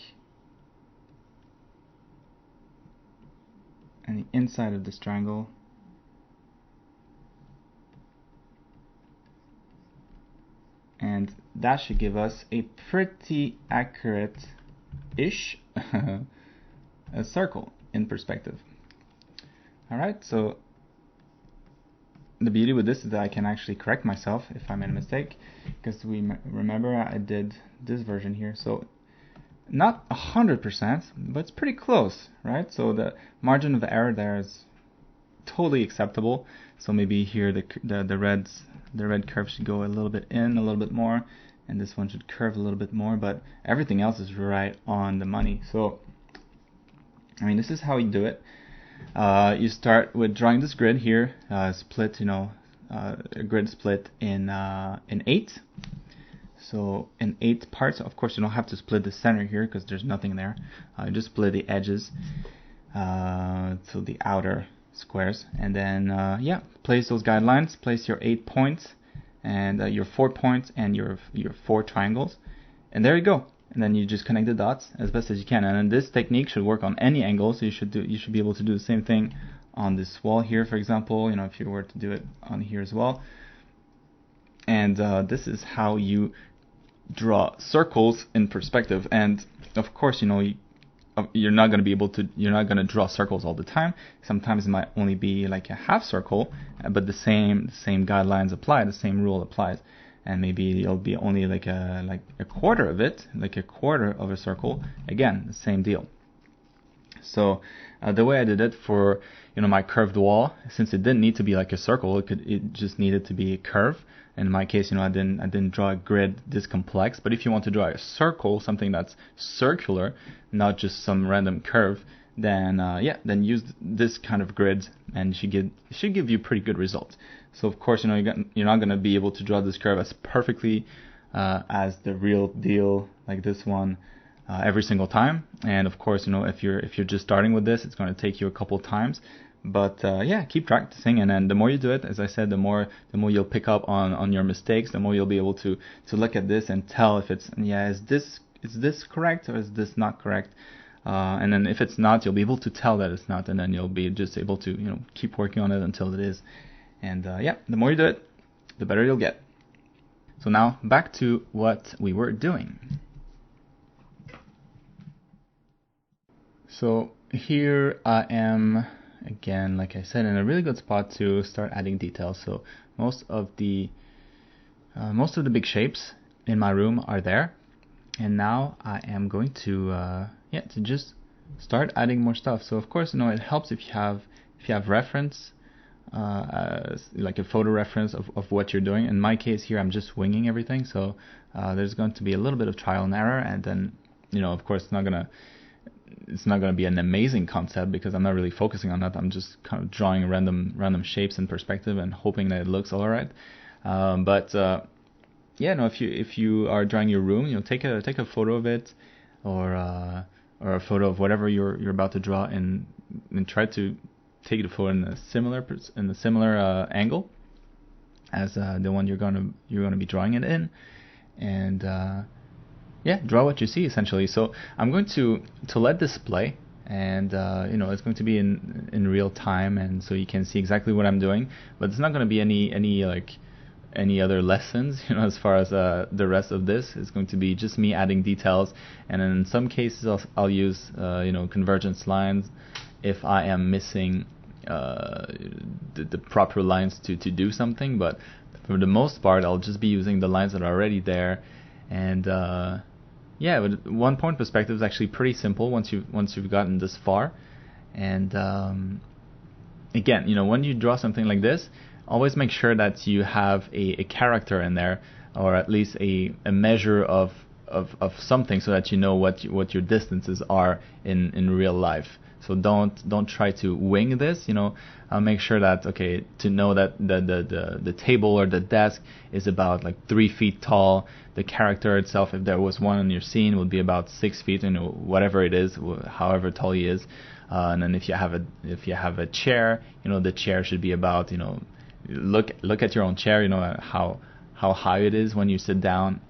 And the inside of this triangle. And that should give us a pretty accurate-ish a circle in perspective. Alright, so the beauty with this is that I can actually correct myself if I made a mistake, because remember I did this version here, so not 100%, but it's pretty close, right? So the margin of error there is totally acceptable. So maybe here the red curve should go a little bit in, a little bit more, and this one should curve a little bit more, but everything else is right on the money. So I mean, this is how you do it. You start with drawing this grid here, split, a grid split in 8. So in 8 parts. Of course, you don't have to split the center here because there's nothing there. You just split the edges, so the outer squares, and then place those guidelines. Place your 8 points and your 4 points and your 4 triangles, and there you go. and then you just connect the dots as best as you can. And then this technique should work on any angle, so you should be able to do the same thing on this wall here, for example, if you were to do it on here as well. And this is how you draw circles in perspective. And of course, you're not going to draw circles all the time. Sometimes it might only be like a half circle, but the same guidelines apply, the same rule applies. And maybe it'll be only like a quarter of it, like a quarter of a circle. Again, the same deal. So the way I did it for my curved wall, since it didn't need to be like a circle, it just needed to be a curve. In my case, I didn't draw a grid this complex. But if you want to draw a circle, something that's circular, not just some random curve, then use this kind of grid, and it should give you pretty good results. So of course, you're not going to be able to draw this curve as perfectly as the real deal like this one every single time. And of course, if you're just starting with this, it's going to take you a couple times. But keep practicing, and then the more you do it, as I said, the more you'll pick up on your mistakes. The more you'll be able to look at this and tell if is this correct or is this not correct. And then if it's not, you'll be able to tell that it's not, and then you'll be just able to keep working on it until it is. And the more you do it, the better you'll get. So now back to what we were doing. So here I am. Again, like I said, in a really good spot to start adding details. So most of the big shapes in my room are there, and now I am going to just start adding more stuff. So of course, it helps if you have reference, like a photo reference of what you're doing. In my case here, I'm just winging everything, so there's going to be a little bit of trial and error, and then of course it's not gonna be an amazing concept because I'm not really focusing on that. I'm just kind of drawing random shapes in perspective and hoping that it looks all right. If you are drawing your room, take a photo of it, or a photo of whatever you're about to draw, and try to take the photo in a similar angle as the one you're gonna be drawing it in, and draw what you see essentially. So I'm going to let this play, and it's going to be in real time, and so you can see exactly what I'm doing. But it's not going to be any other lessons, as far as the rest of this. It's going to be just me adding details, and in some cases I'll use convergence lines if I am missing the proper lines to do something. But for the most part, I'll just be using the lines that are already there, and but one point perspective is actually pretty simple once you've gotten this far. And again, when you draw something like this, always make sure that you have a character in there, or at least a measure of something, so that you know what your distances are in real life. So don't try to wing this. Make sure that to know that the table or the desk is about like 3 feet tall. The character itself, if there was one in your scene, would be about 6 feet. Whatever it is, however tall he is. And then if you have a chair, the chair should be about look at your own chair. How high it is when you sit down.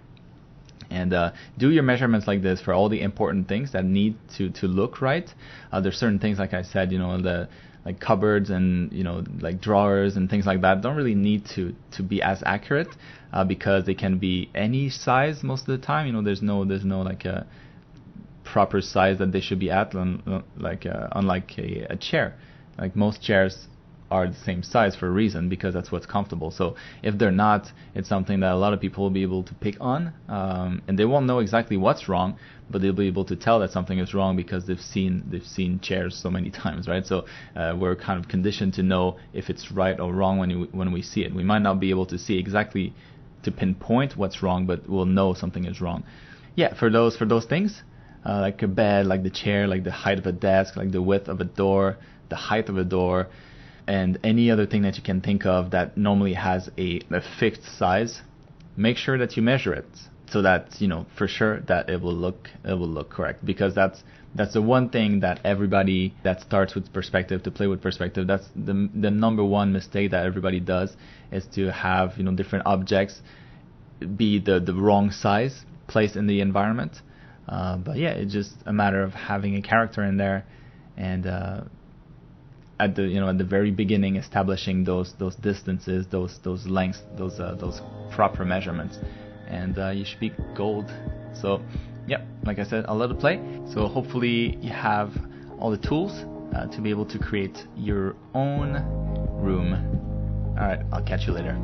And do your measurements like this for all the important things that need to look right. There's certain things, like I said, the like cupboards and like drawers and things like that don't really need to be as accurate because they can be any size most of the time. There's no like a proper size that they should be at, unlike a chair. Like most chairs are the same size for a reason, because that's what's comfortable. So if they're not, it's something that a lot of people will be able to pick on, and they won't know exactly what's wrong, but they'll be able to tell that something is wrong because they've seen chairs so many times, right? So we're kind of conditioned to know if it's right or wrong when we see it. We might not be able to see exactly to pinpoint what's wrong, but we'll know something is wrong. For those things, like a bed, like the chair, like the height of a desk, like the width of a door, the height of a door, and any other thing that you can think of that normally has a fixed size, make sure that you measure it so that for sure that it will look correct, because that's the one thing that everybody that starts with perspective, to play with perspective, that's the number one mistake that everybody does, is to have different objects be the wrong size placed in the environment. But yeah, it's just a matter of having a character in there, and at the very beginning establishing those distances, those lengths, those proper measurements, and you should be gold. So yeah, like I said, I'll let it play. So hopefully you have all the tools to be able to create your own room. All right, I'll catch you later.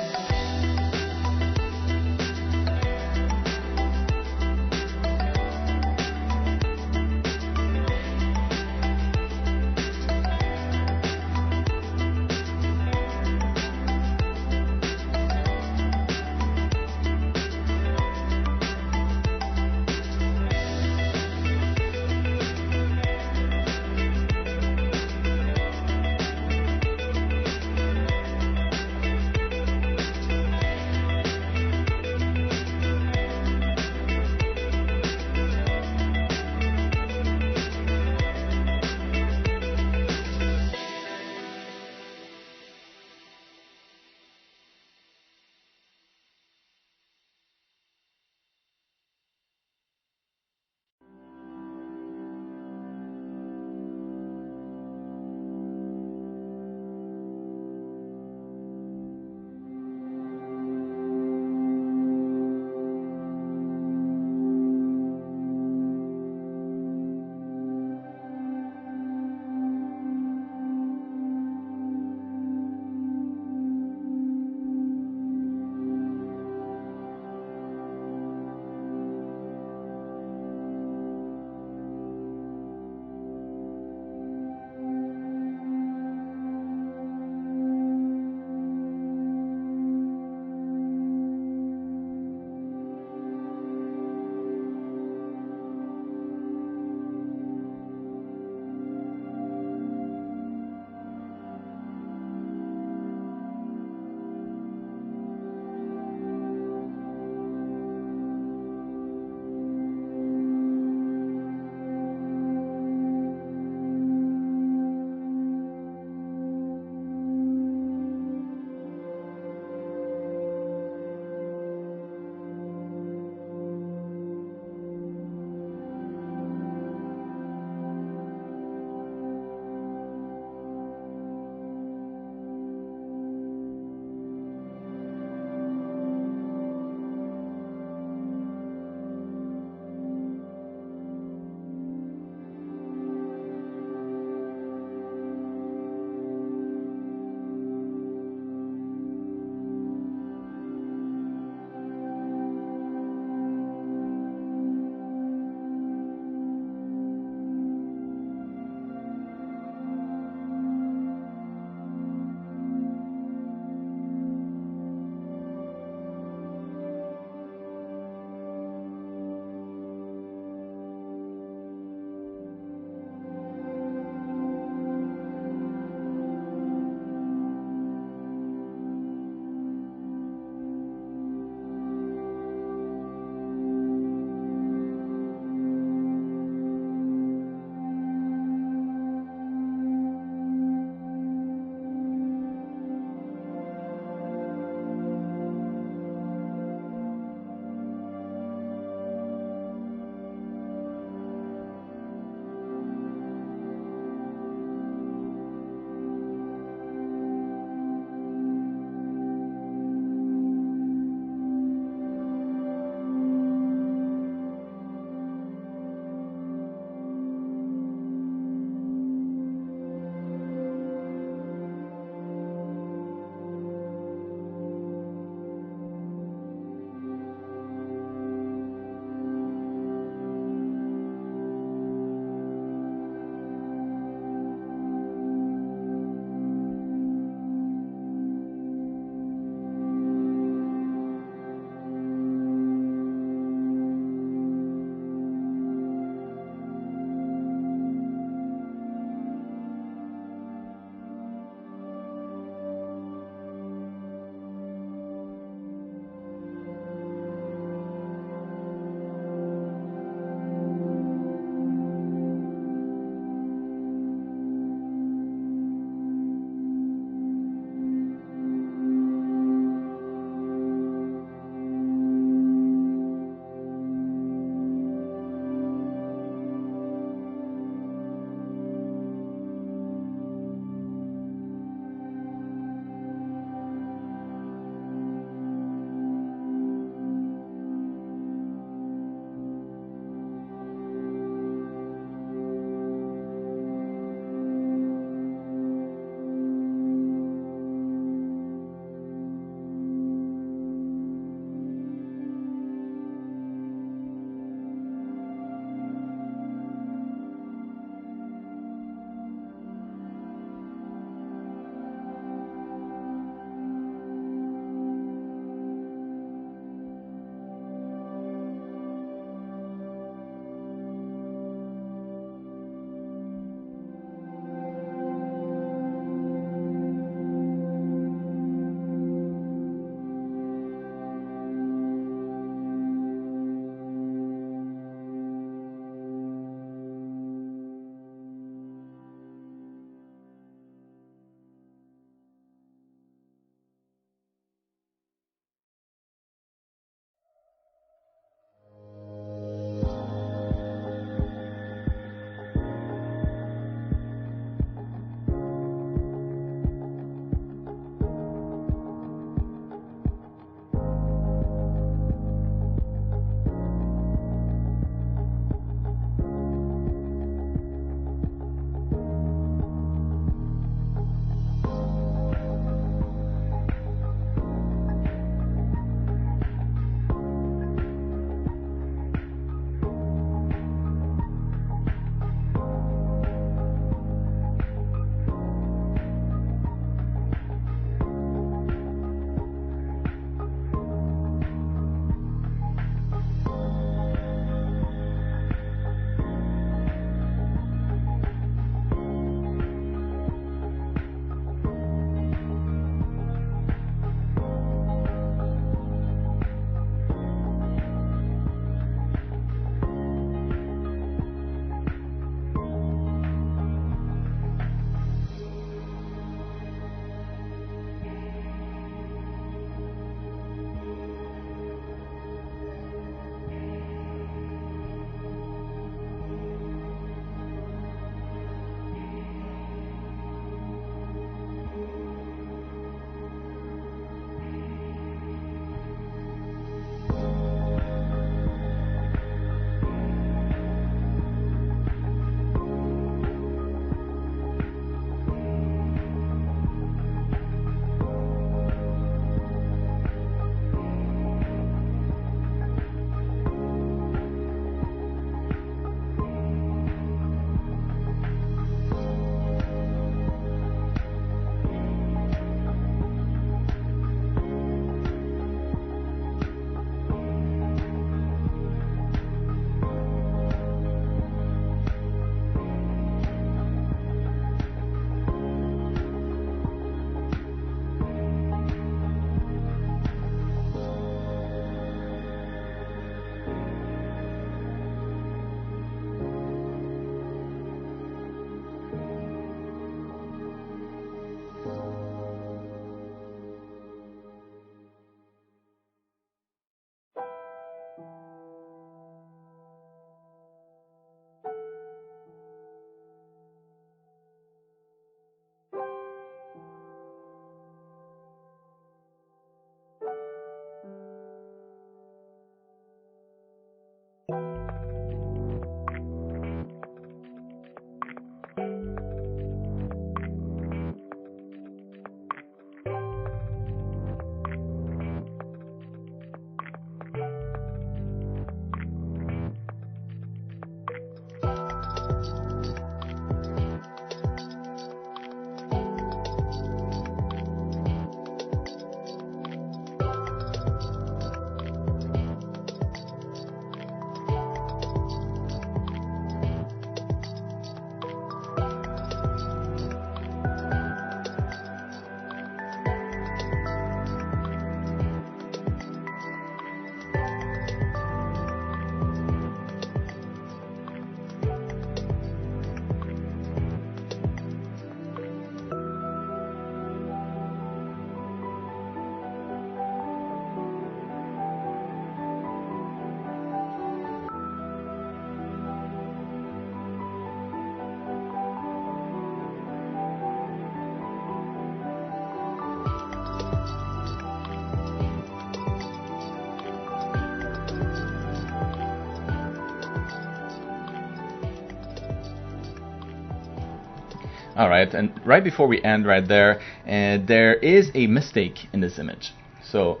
Alright, and right before we end right there, there is a mistake in this image. So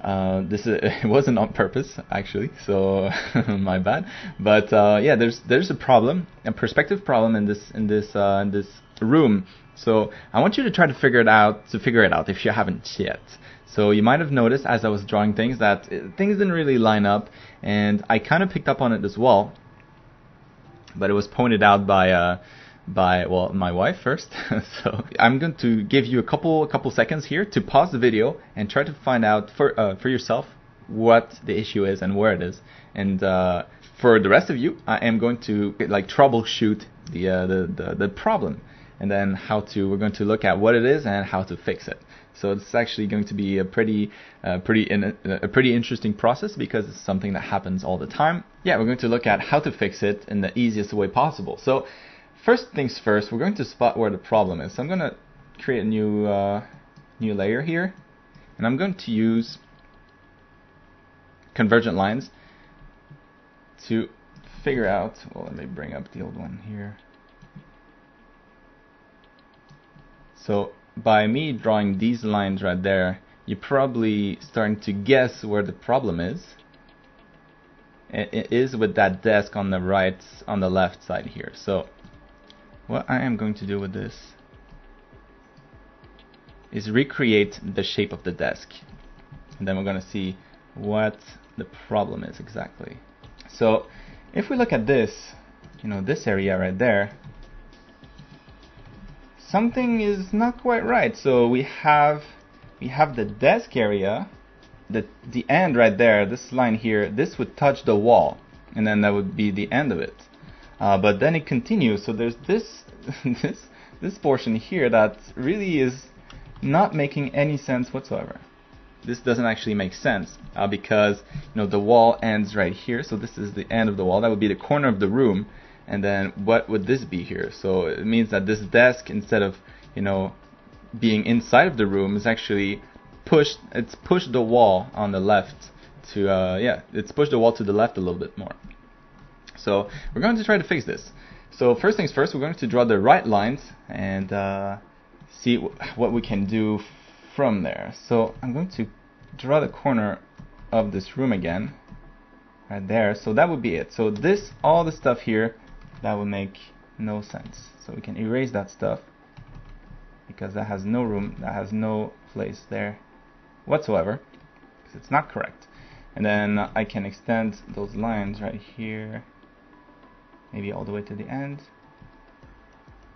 it wasn't on purpose actually, so my bad. But yeah, there's a problem, a perspective problem in this room. So I want you to try to figure it out if you haven't yet. So you might have noticed as I was drawing things that things didn't really line up, and I kind of picked up on it as well. But it was pointed out by well, my wife first. So I'm going to give you a couple seconds here to pause the video and try to find out for yourself what the issue is and where it is. And for the rest of you, I am going to like troubleshoot the problem, and then we're going to look at what it is and how to fix it. So it's actually going to be a pretty interesting process because it's something that happens all the time. Yeah, we're going to look at how to fix it in the easiest way possible. So first things first, we're going to spot where the problem is. So I'm going to create a new layer here, and I'm going to use convergent lines to figure out. Well, let me bring up the old one here. So by me drawing these lines right there, you're probably starting to guess where the problem is. It is with that desk on the left side here. So what I am going to do with this is recreate the shape of the desk, and then we're going to see what the problem is exactly. So if we look at this, this area right there, something is not quite right. So we have the desk area, the end right there, this line here, this would touch the wall, and then that would be the end of it. But then it continues, so there's this this portion here that really is not making any sense whatsoever. This doesn't actually make sense because the wall ends right here, so this is the end of the wall. That would be the corner of the room. And then what would this be here? So it means that this desk, instead of being inside of the room, is actually pushed. It's pushed the wall on the left to it's pushed the wall to the left a little bit more. So we're going to try to fix this. So first things first, we're going to draw the right lines and see what we can do from there. So I'm going to draw the corner of this room again, right there. So that would be it. So all the stuff here, that would make no sense. So we can erase that stuff because that has no room, that has no place there whatsoever, because it's not correct. And then I can extend those lines right here, maybe all the way to the end.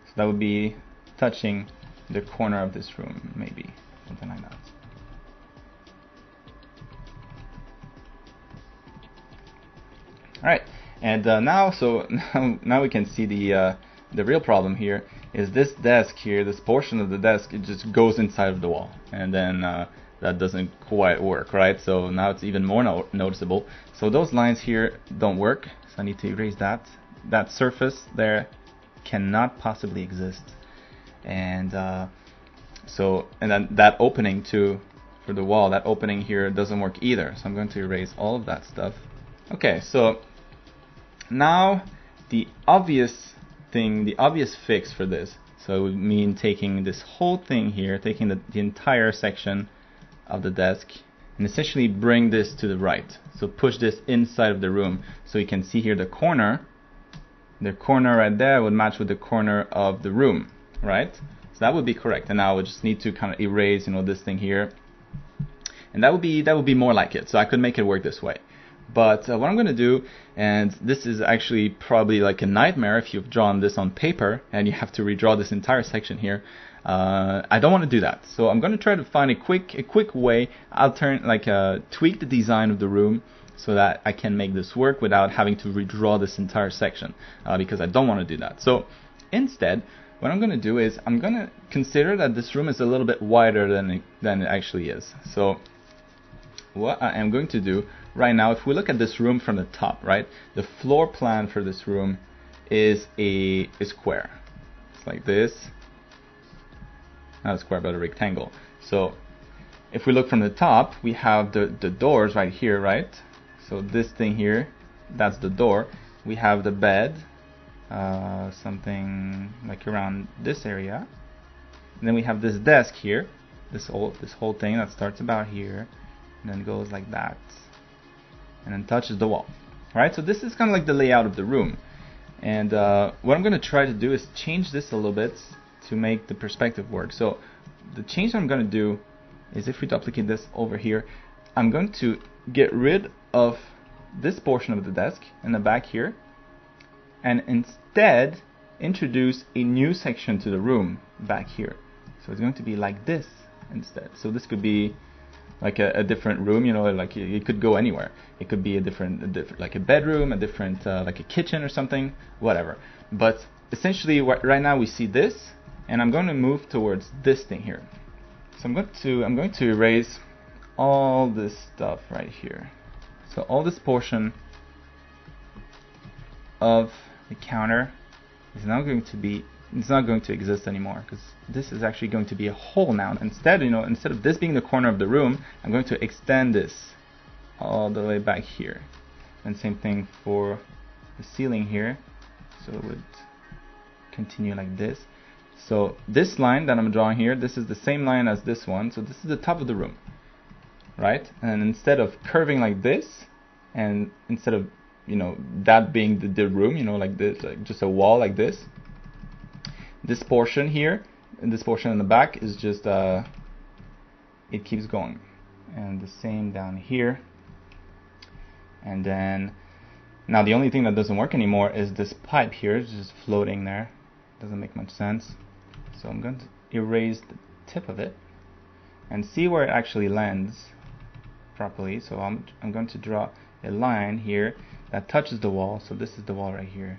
So that would be touching the corner of this room, maybe something like that. Alright, and now we can see the real problem here is this desk here, this portion of the desk, it just goes inside of the wall, and then that doesn't quite work, right? So now it's even more noticeable. So those lines here don't work, so I need to erase that. That surface there cannot possibly exist, and then that opening too for the wall, that opening here doesn't work either. So I'm going to erase all of that stuff. Okay, so now the obvious fix for this, so it would mean taking this whole thing here, taking the entire section of the desk, and essentially bring this to the right. So push this inside of the room, so you can see here the corner right there would match with the corner of the room, right? So that would be correct. And now I would just need to kind of erase, this thing here, and that would be more like it. So I could make it work this way. But what I'm going to do, and this is actually probably like a nightmare if you've drawn this on paper and you have to redraw this entire section here. I don't want to do that. So I'm going to try to find a quick way, tweak the design of the room so that I can make this work without having to redraw this entire section, because I don't want to do that. So instead, what I'm going to do is I'm going to consider that this room is a little bit wider than it actually is. So what I am going to do right now, if we look at this room from the top, right, the floor plan for this room is a square. It's like this, not a square but a rectangle. So if we look from the top, we have the doors right here, right? So this thing here, that's the door. We have the bed, something like around this area. And then we have this desk here, this whole thing that starts about here, and then goes like that, and then touches the wall. Alright, so this is kind of like the layout of the room. And what I'm going to try to do is change this a little bit to make the perspective work. So the change that I'm going to do is, if we duplicate this over here, I'm going to get rid of this portion of the desk in the back here, and instead introduce a new section to the room back here. So it's going to be like this instead. So this could be like a different room, you know, like it could go anywhere. It could be a different like a bedroom, a different like a kitchen or something, whatever. But essentially right now we see this, and I'm going to move towards this thing here. So I'm going to erase all this stuff right here. So all this portion of the counter is now going to be, it's not going to exist anymore, because this is actually going to be a hole now. Instead, you know, instead of this being the corner of the room, I'm going to extend this all the way back here. And same thing for the ceiling here. So it would continue like this. So this line that I'm drawing here, this is the same line as this one. So this is the top of the room, right? And instead of curving like this, and instead of, you know, that being the room, you know, like this, like just a wall like this, this portion here and this portion in the back is just it keeps going. And the same down here. And then now the only thing that doesn't work anymore is this pipe here. It's just floating there. Doesn't make much sense. So I'm going to erase the tip of it and see where it actually lands properly. So I'm going to draw a line here that touches the wall. So this is the wall right here.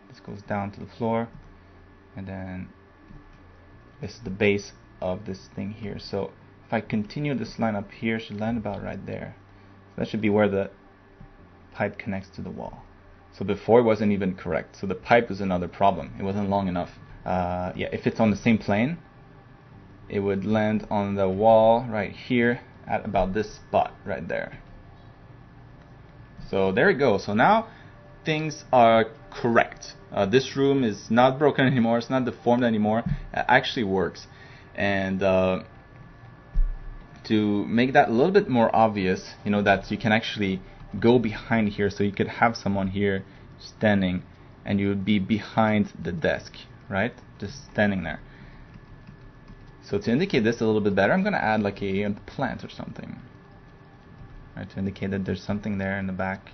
This goes down to the floor, and then this is the base of this thing here. So if I continue this line up here, it should land about right there. So that should be where the pipe connects to the wall. So before it wasn't even correct. So the pipe is another problem. It wasn't long enough. Yeah, if it's on the same plane, it would land on the wall right here at about this spot right there. So there we go. So now things are correct. This room is not broken anymore. It's not deformed anymore. It actually works. And to make that a little bit more obvious, you know, that you can actually go behind here, so you could have someone here standing and you would be behind the desk, right? Just standing there. So to indicate this a little bit better, I'm going to add like a plant or something, right, to indicate that there's something there in the back.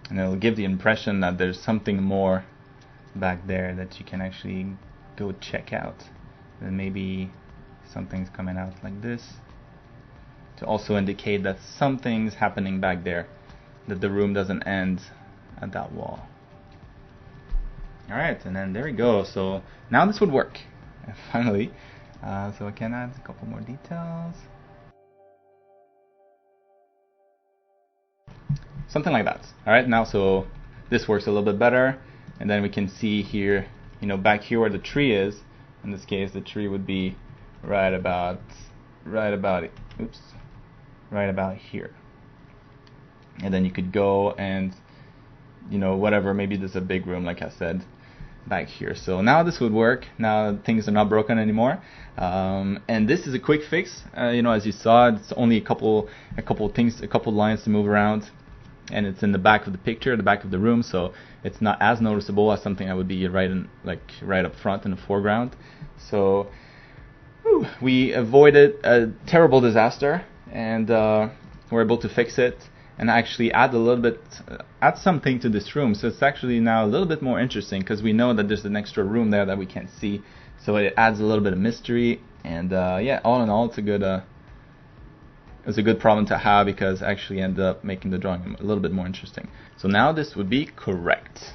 And it'll give the impression that there's something more back there that you can actually go check out. And maybe something's coming out like this, to also indicate that something's happening back there, that the room doesn't end at that wall. Alright, and then there we go. So now this would work, finally. So I can add a couple more details. Something like that. Alright, now so this works a little bit better. And then we can see here, you know, back here where the tree is. In this case, the tree would be right about here. And then you could go and, you know, whatever, maybe there's a big room, like I said, back here. So now this would work. Now things are not broken anymore. And this is a quick fix. You know, as you saw, it's only a couple lines to move around, and it's in the back of the picture, the back of the room, so it's not as noticeable as something that would be right up front in the foreground. So we avoided a terrible disaster, and we're able to fix it and actually add something to this room. So it's actually now a little bit more interesting, because we know that there's an extra room there that we can't see. So it adds a little bit of mystery, and yeah, all in all, it's a good problem to have, because it actually ended up making the drawing a little bit more interesting. So now this would be correct.